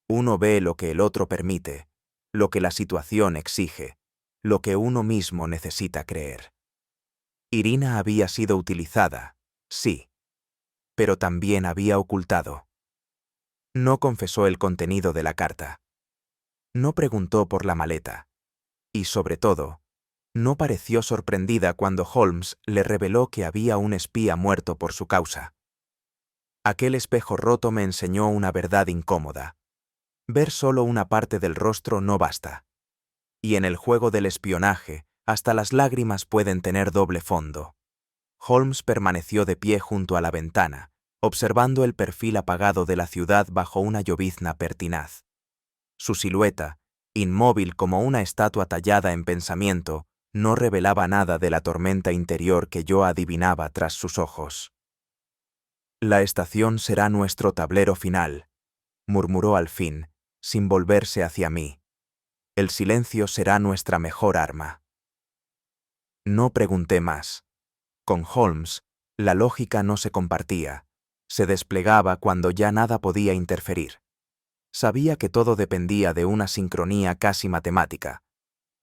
Uno ve lo que el otro permite, lo que la situación exige, lo que uno mismo necesita creer. Irina había sido utilizada, sí, pero también había ocultado. No confesó el contenido de la carta. No preguntó por la maleta. Y sobre todo, no pareció sorprendida cuando Holmes le reveló que había un espía muerto por su causa. Aquel espejo roto me enseñó una verdad incómoda. Ver solo una parte del rostro no basta. Y en el juego del espionaje, hasta las lágrimas pueden tener doble fondo. Holmes permaneció de pie junto a la ventana, observando el perfil apagado de la ciudad bajo una llovizna pertinaz. Su silueta, inmóvil como una estatua tallada en pensamiento, no revelaba nada de la tormenta interior que yo adivinaba tras sus ojos. La estación será nuestro tablero final, murmuró al fin, sin volverse hacia mí. El silencio será nuestra mejor arma. No pregunté más. Con Holmes, la lógica no se compartía, se desplegaba cuando ya nada podía interferir. Sabía que todo dependía de una sincronía casi matemática,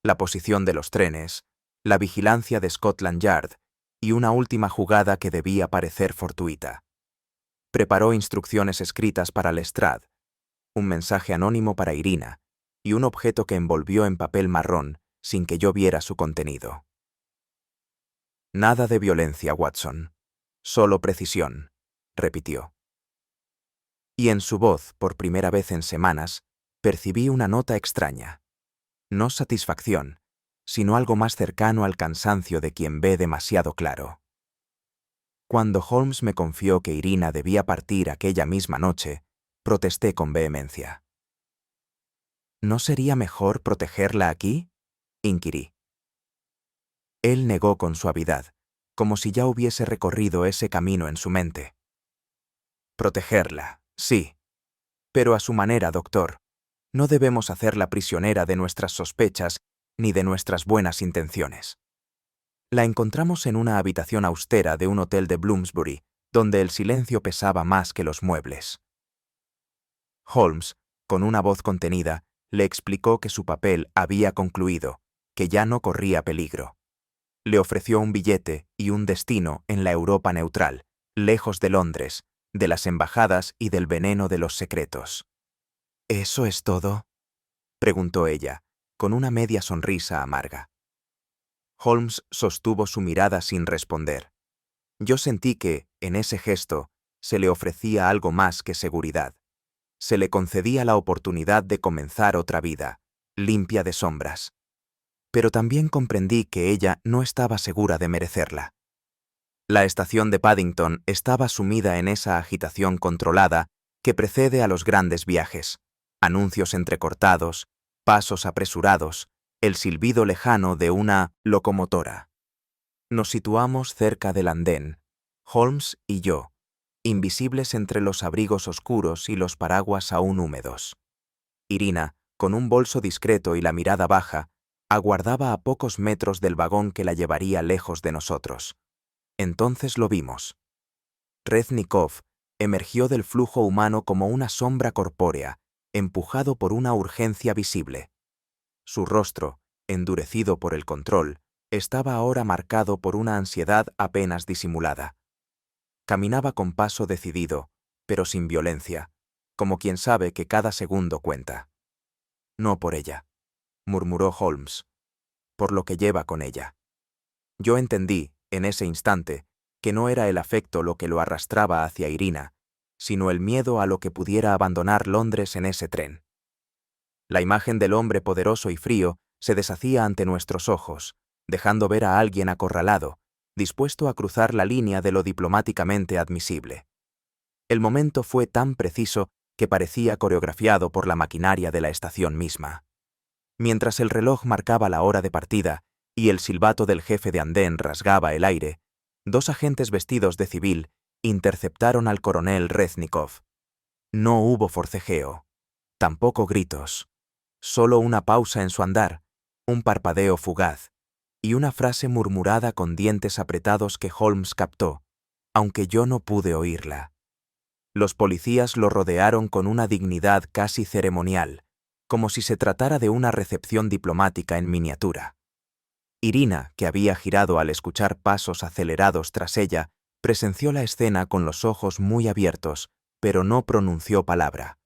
la posición de los trenes, la vigilancia de Scotland Yard y una última jugada que debía parecer fortuita. Preparó instrucciones escritas para Lestrade, un mensaje anónimo para Irina y un objeto que envolvió en papel marrón sin que yo viera su contenido. Nada de violencia, Watson. Solo precisión, repitió. Y en su voz, por primera vez en semanas, percibí una nota extraña. No satisfacción, sino algo más cercano al cansancio de quien ve demasiado claro. Cuando Holmes me confió que Irina debía partir aquella misma noche, protesté con vehemencia. ¿No sería mejor protegerla aquí?, inquirí. Él negó con suavidad, como si ya hubiese recorrido ese camino en su mente. Protegerla, sí, pero a su manera, doctor. No debemos hacerla prisionera de nuestras sospechas ni de nuestras buenas intenciones. La encontramos en una habitación austera de un hotel de Bloomsbury, donde el silencio pesaba más que los muebles. Holmes, con una voz contenida, le explicó que su papel había concluido, que ya no corría peligro. Le ofreció un billete y un destino en la Europa neutral, lejos de Londres, de las embajadas y del veneno de los secretos. ¿Eso es todo?, preguntó ella, con una media sonrisa amarga. Holmes sostuvo su mirada sin responder. Yo sentí que, en ese gesto, se le ofrecía algo más que seguridad. Se le concedía la oportunidad de comenzar otra vida, limpia de sombras. Pero también comprendí que ella no estaba segura de merecerla. La estación de Paddington estaba sumida en esa agitación controlada que precede a los grandes viajes. Anuncios entrecortados, pasos apresurados, el silbido lejano de una locomotora. Nos situamos cerca del andén, Holmes y yo, invisibles entre los abrigos oscuros y los paraguas aún húmedos. Irina, con un bolso discreto y la mirada baja, aguardaba a pocos metros del vagón que la llevaría lejos de nosotros. Entonces lo vimos. Reznikov emergió del flujo humano como una sombra corpórea, empujado por una urgencia visible. Su rostro, endurecido por el control, estaba ahora marcado por una ansiedad apenas disimulada. Caminaba con paso decidido, pero sin violencia, como quien sabe que cada segundo cuenta. No por ella, murmuró Holmes, por lo que lleva con ella. Yo entendí, en ese instante, que no era el afecto lo que lo arrastraba hacia Irina, sino el miedo a lo que pudiera abandonar Londres en ese tren. La imagen del hombre poderoso y frío se deshacía ante nuestros ojos, dejando ver a alguien acorralado, dispuesto a cruzar la línea de lo diplomáticamente admisible. El momento fue tan preciso que parecía coreografiado por la maquinaria de la estación misma. Mientras el reloj marcaba la hora de partida y el silbato del jefe de andén rasgaba el aire, dos agentes vestidos de civil interceptaron al coronel Reznikov. No hubo forcejeo, tampoco gritos, solo una pausa en su andar, un parpadeo fugaz y una frase murmurada con dientes apretados que Holmes captó, aunque yo no pude oírla. Los policías lo rodearon con una dignidad casi ceremonial, como si se tratara de una recepción diplomática en miniatura. Irina, que había girado al escuchar pasos acelerados tras ella, presenció la escena con los ojos muy abiertos, pero no pronunció palabra.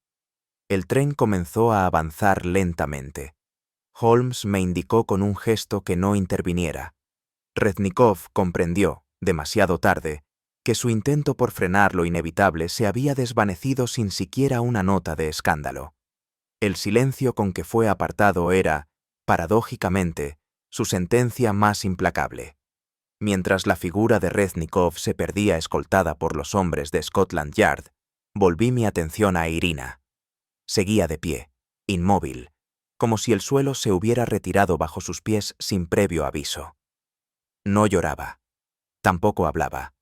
El tren comenzó a avanzar lentamente. Holmes me indicó con un gesto que no interviniera. Reznikov comprendió, demasiado tarde, que su intento por frenar lo inevitable se había desvanecido sin siquiera una nota de escándalo. El silencio con que fue apartado era, paradójicamente, su sentencia más implacable. Mientras la figura de Reznikov se perdía escoltada por los hombres de Scotland Yard, volví mi atención a Irina. Seguía de pie, inmóvil, como si el suelo se hubiera retirado bajo sus pies sin previo aviso. No lloraba, tampoco hablaba,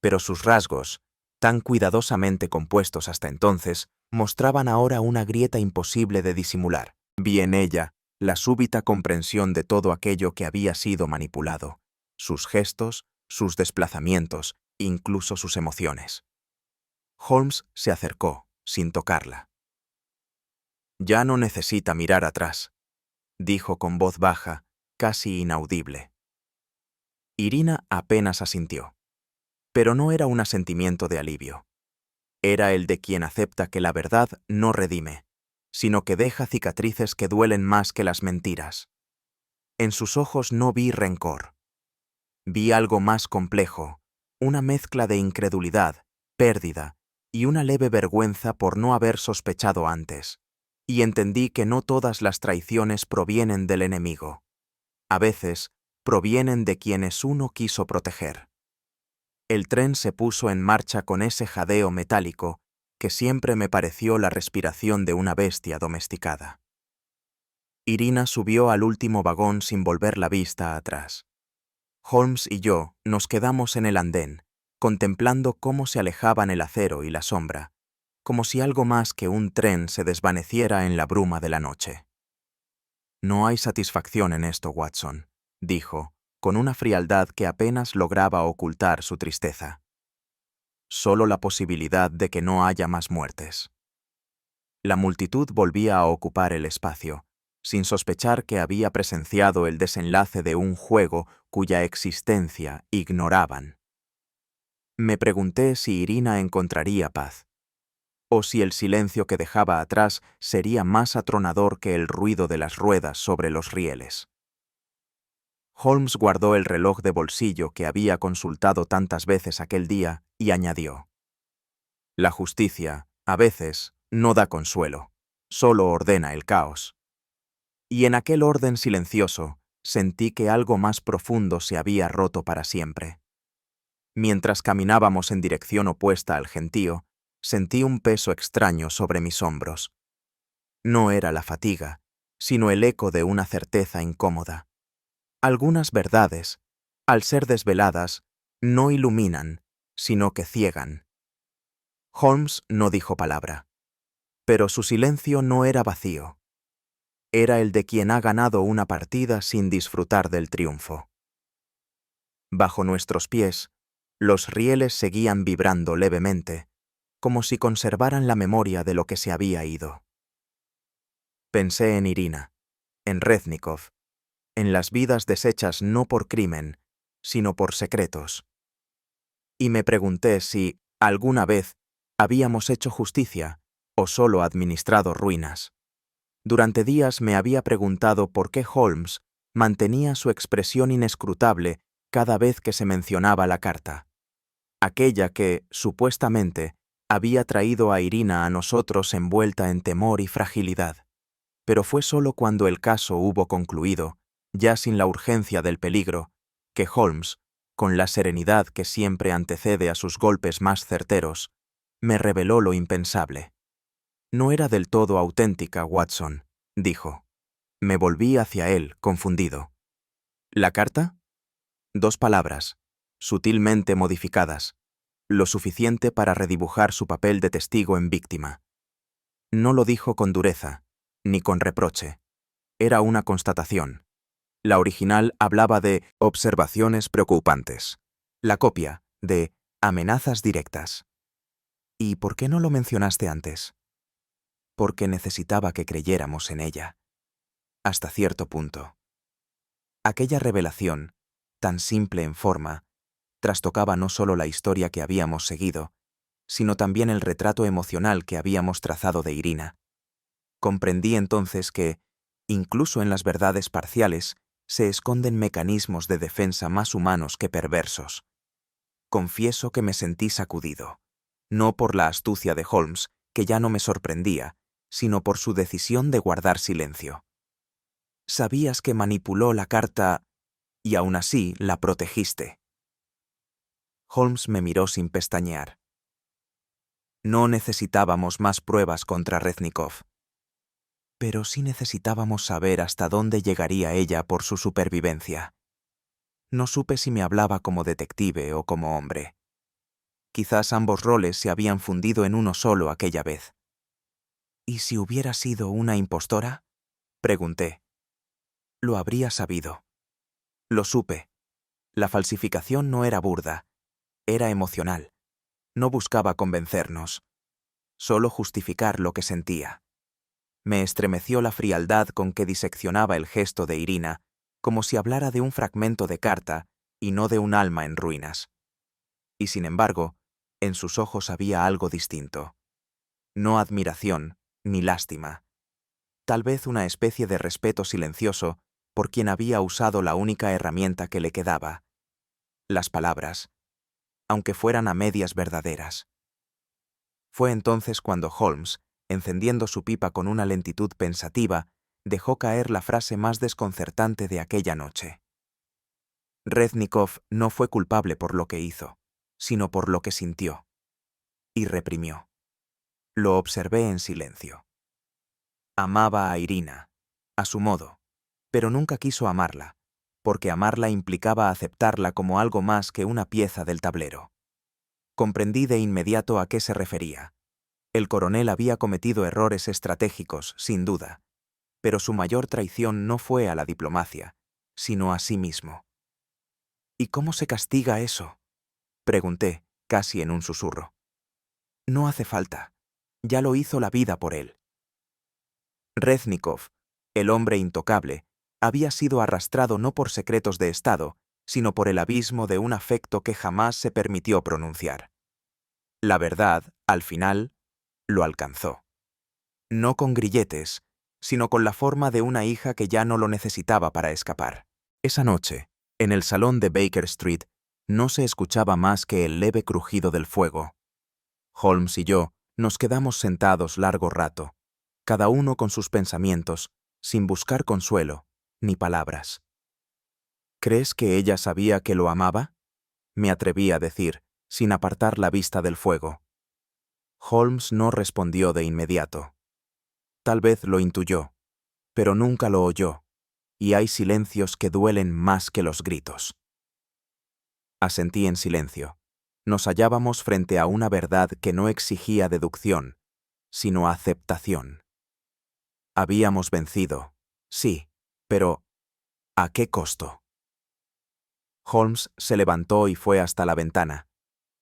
pero sus rasgos, tan cuidadosamente compuestos hasta entonces, mostraban ahora una grieta imposible de disimular. Vi en ella la súbita comprensión de todo aquello que había sido manipulado, sus gestos, sus desplazamientos, incluso sus emociones. Holmes se acercó, sin tocarla. «Ya no necesita mirar atrás», dijo con voz baja, casi inaudible. Irina apenas asintió. Pero no era un asentimiento de alivio. Era el de quien acepta que la verdad no redime, sino que deja cicatrices que duelen más que las mentiras. En sus ojos no vi rencor. Vi algo más complejo, una mezcla de incredulidad, pérdida y una leve vergüenza por no haber sospechado antes, y entendí que no todas las traiciones provienen del enemigo. A veces, provienen de quienes uno quiso proteger. El tren se puso en marcha con ese jadeo metálico que siempre me pareció la respiración de una bestia domesticada. Irina subió al último vagón sin volver la vista atrás. Holmes y yo nos quedamos en el andén, contemplando cómo se alejaban el acero y la sombra, como si algo más que un tren se desvaneciera en la bruma de la noche. «No hay satisfacción en esto, Watson», dijo, con una frialdad que apenas lograba ocultar su tristeza. «Solo la posibilidad de que no haya más muertes». La multitud volvía a ocupar el espacio, sin sospechar que había presenciado el desenlace de un juego cuya existencia ignoraban. Me pregunté si Irina encontraría paz, o si el silencio que dejaba atrás sería más atronador que el ruido de las ruedas sobre los rieles. Holmes guardó el reloj de bolsillo que había consultado tantas veces aquel día y añadió: «La justicia, a veces, no da consuelo, solo ordena el caos». Y en aquel orden silencioso, sentí que algo más profundo se había roto para siempre. Mientras caminábamos en dirección opuesta al gentío, sentí un peso extraño sobre mis hombros. No era la fatiga, sino el eco de una certeza incómoda. Algunas verdades, al ser desveladas, no iluminan, sino que ciegan. Holmes no dijo palabra, pero su silencio no era vacío. Era el de quien ha ganado una partida sin disfrutar del triunfo. Bajo nuestros pies, los rieles seguían vibrando levemente, como si conservaran la memoria de lo que se había ido. Pensé en Irina, en Reznikov, en las vidas deshechas no por crimen, sino por secretos. Y me pregunté si, alguna vez, habíamos hecho justicia o solo administrado ruinas. Durante días me había preguntado por qué Holmes mantenía su expresión inescrutable cada vez que se mencionaba la carta. Aquella que, supuestamente, había traído a Irina a nosotros envuelta en temor y fragilidad. Pero fue solo cuando el caso hubo concluido, ya sin la urgencia del peligro, que Holmes, con la serenidad que siempre antecede a sus golpes más certeros, me reveló lo impensable. No era del todo auténtica, Watson, dijo. Me volví hacia él, confundido. ¿La carta? 2 palabras, sutilmente modificadas, lo suficiente para redibujar su papel de testigo en víctima. No lo dijo con dureza, ni con reproche. Era una constatación. La original hablaba de observaciones preocupantes. La copia, de amenazas directas. ¿Y por qué no lo mencionaste antes? Porque necesitaba que creyéramos en ella. Hasta cierto punto. Aquella revelación, tan simple en forma, trastocaba no solo la historia que habíamos seguido, sino también el retrato emocional que habíamos trazado de Irina. Comprendí entonces que, incluso en las verdades parciales, se esconden mecanismos de defensa más humanos que perversos. Confieso que me sentí sacudido, no por la astucia de Holmes, que ya no me sorprendía, sino por su decisión de guardar silencio. Sabías que manipuló la carta y aún así la protegiste. Holmes me miró sin pestañear. No necesitábamos más pruebas contra Reznikov. Pero sí necesitábamos saber hasta dónde llegaría ella por su supervivencia. No supe si me hablaba como detective o como hombre. Quizás ambos roles se habían fundido en uno solo aquella vez. ¿Y si hubiera sido una impostora? Pregunté. Lo habría sabido. Lo supe. La falsificación no era burda, era emocional. No buscaba convencernos, solo justificar lo que sentía. Me estremeció la frialdad con que diseccionaba el gesto de Irina, como si hablara de un fragmento de carta y no de un alma en ruinas. Y sin embargo, en sus ojos había algo distinto. No admiración, ni lástima. Tal vez una especie de respeto silencioso por quien había usado la única herramienta que le quedaba: las palabras, aunque fueran a medias verdaderas. Fue entonces cuando Holmes, encendiendo su pipa con una lentitud pensativa, dejó caer la frase más desconcertante de aquella noche. Reznikov no fue culpable por lo que hizo, sino por lo que sintió. Y reprimió. Lo observé en silencio. Amaba a Irina, a su modo, pero nunca quiso amarla, porque amarla implicaba aceptarla como algo más que una pieza del tablero. Comprendí de inmediato a qué se refería. El coronel había cometido errores estratégicos, sin duda, pero su mayor traición no fue a la diplomacia, sino a sí mismo. ¿Y cómo se castiga eso?, pregunté, casi en un susurro. No hace falta. Ya lo hizo la vida por él. Reznikov, el hombre intocable, había sido arrastrado no por secretos de Estado, sino por el abismo de un afecto que jamás se permitió pronunciar. La verdad, al final, lo alcanzó. No con grilletes, sino con la forma de una hija que ya no lo necesitaba para escapar. Esa noche, en el salón de Baker Street, no se escuchaba más que el leve crujido del fuego. Holmes y yo nos quedamos sentados largo rato, cada uno con sus pensamientos, sin buscar consuelo, ni palabras. ¿Crees que ella sabía que lo amaba?, me atreví a decir, sin apartar la vista del fuego. Holmes no respondió de inmediato. Tal vez lo intuyó, pero nunca lo oyó, y hay silencios que duelen más que los gritos. Asentí en silencio. Nos hallábamos frente a una verdad que no exigía deducción, sino aceptación. Habíamos vencido, sí, pero ¿a qué costo? Holmes se levantó y fue hasta la ventana.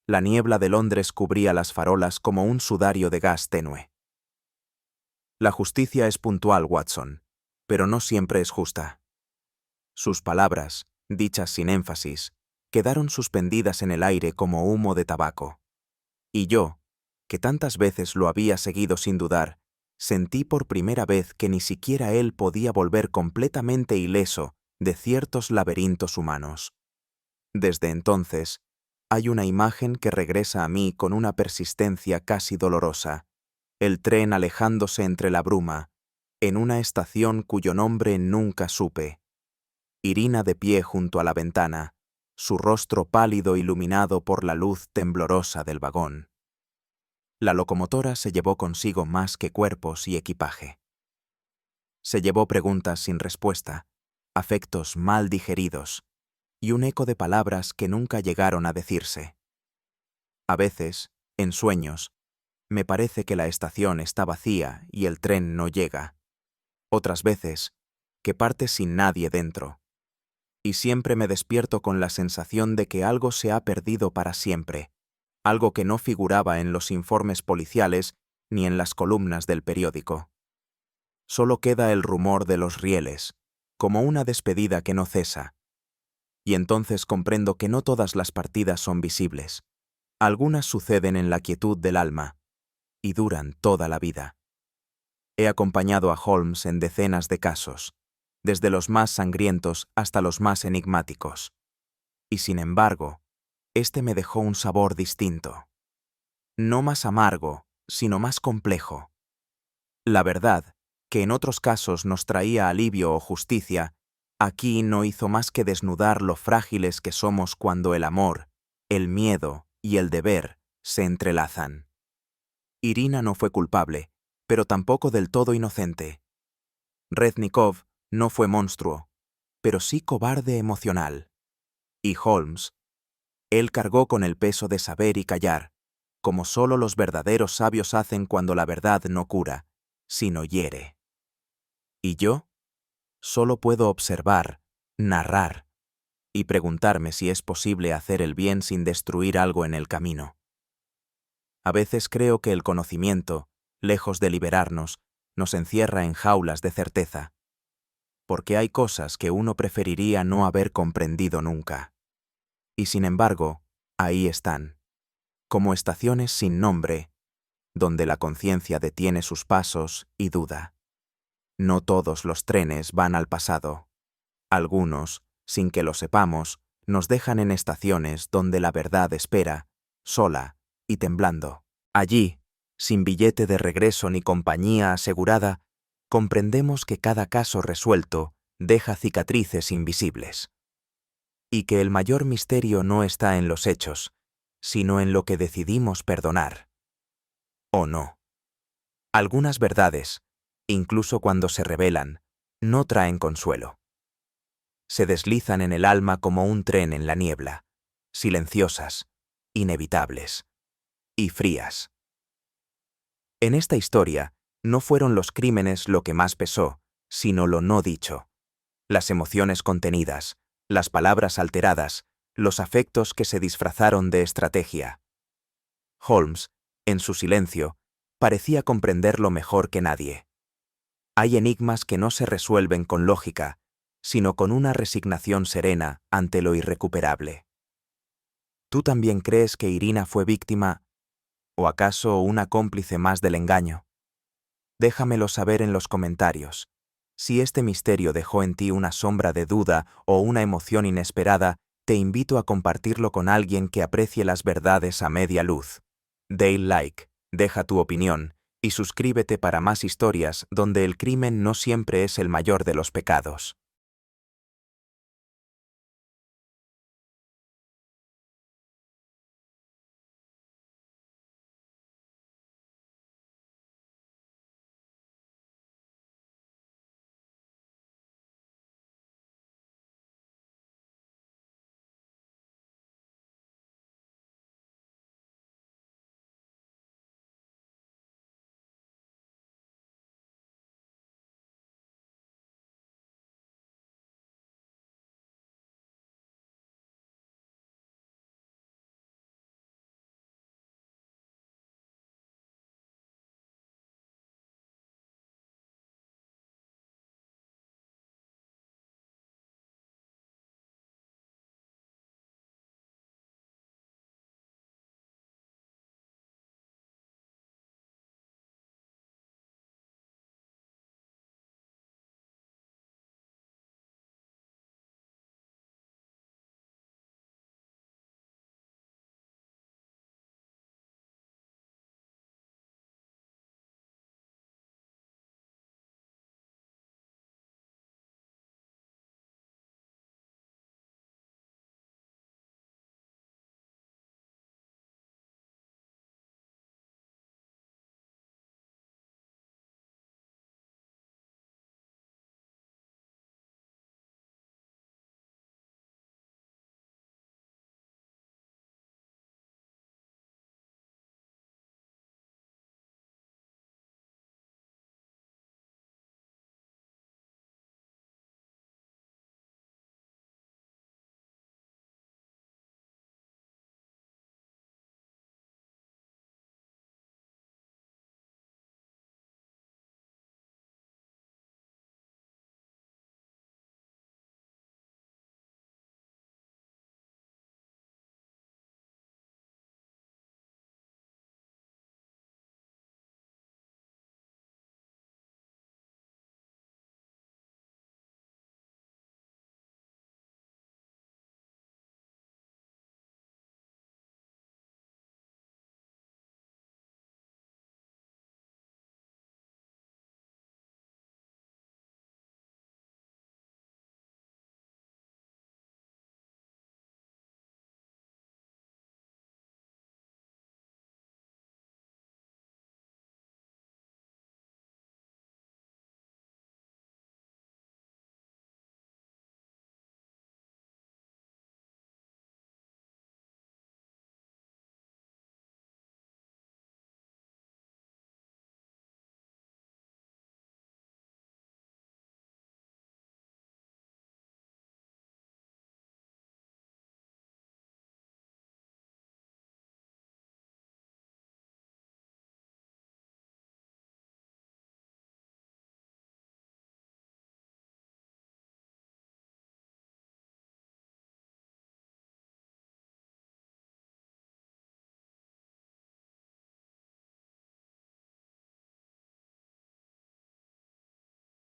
La niebla de Londres cubría las farolas como un sudario de gas tenue. La justicia es puntual, Watson, pero no siempre es justa. Sus palabras, dichas sin énfasis, quedaron suspendidas en el aire como humo de tabaco. Y yo, que tantas veces lo había seguido sin dudar, sentí por primera vez que ni siquiera él podía volver completamente ileso de ciertos laberintos humanos. Desde entonces, hay una imagen que regresa a mí con una persistencia casi dolorosa: el tren alejándose entre la bruma, en una estación cuyo nombre nunca supe. Irina de pie junto a la ventana, su rostro pálido iluminado por la luz temblorosa del vagón. La locomotora se llevó consigo más que cuerpos y equipaje. Se llevó preguntas sin respuesta, afectos mal digeridos, y un eco de palabras que nunca llegaron a decirse. A veces, en sueños, me parece que la estación está vacía y el tren no llega. Otras veces, que parte sin nadie dentro. Y siempre me despierto con la sensación de que algo se ha perdido para siempre, algo que no figuraba en los informes policiales ni en las columnas del periódico. Solo queda el rumor de los rieles, como una despedida que no cesa. Y entonces comprendo que no todas las partidas son visibles. Algunas suceden en la quietud del alma, y duran toda la vida. He acompañado a Holmes en decenas de casos, desde los más sangrientos hasta los más enigmáticos. Y sin embargo, este me dejó un sabor distinto. No más amargo, sino más complejo. La verdad, que en otros casos nos traía alivio o justicia, aquí no hizo más que desnudar lo frágiles que somos cuando el amor, el miedo y el deber se entrelazan. Irina no fue culpable, pero tampoco del todo inocente. Reznikov no fue monstruo, pero sí cobarde emocional. Y Holmes, él cargó con el peso de saber y callar, como solo los verdaderos sabios hacen cuando la verdad no cura, sino hiere. ¿Y yo? Solo puedo observar, narrar, y preguntarme si es posible hacer el bien sin destruir algo en el camino. A veces creo que el conocimiento, lejos de liberarnos, nos encierra en jaulas de certeza, porque hay cosas que uno preferiría no haber comprendido nunca. Y sin embargo, ahí están, como estaciones sin nombre, donde la conciencia detiene sus pasos y duda. No todos los trenes van al pasado. Algunos, sin que lo sepamos, nos dejan en estaciones donde la verdad espera, sola y temblando. Allí, sin billete de regreso ni compañía asegurada, comprendemos que cada caso resuelto deja cicatrices invisibles. Y que el mayor misterio no está en los hechos, sino en lo que decidimos perdonar. ¿O no? Algunas verdades, incluso cuando se revelan, no traen consuelo. Se deslizan en el alma como un tren en la niebla, silenciosas, inevitables y frías. En esta historia, no fueron los crímenes lo que más pesó, sino lo no dicho. Las emociones contenidas, las palabras alteradas, los afectos que se disfrazaron de estrategia. Holmes, en su silencio, parecía comprenderlo mejor que nadie. Hay enigmas que no se resuelven con lógica, sino con una resignación serena ante lo irrecuperable. ¿Tú también crees que Irina fue víctima, o acaso una cómplice más del engaño? Déjamelo saber en los comentarios. Si este misterio dejó en ti una sombra de duda o una emoción inesperada, te invito a compartirlo con alguien que aprecie las verdades a media luz. Dale like, deja tu opinión, y suscríbete para más historias donde el crimen no siempre es el mayor de los pecados.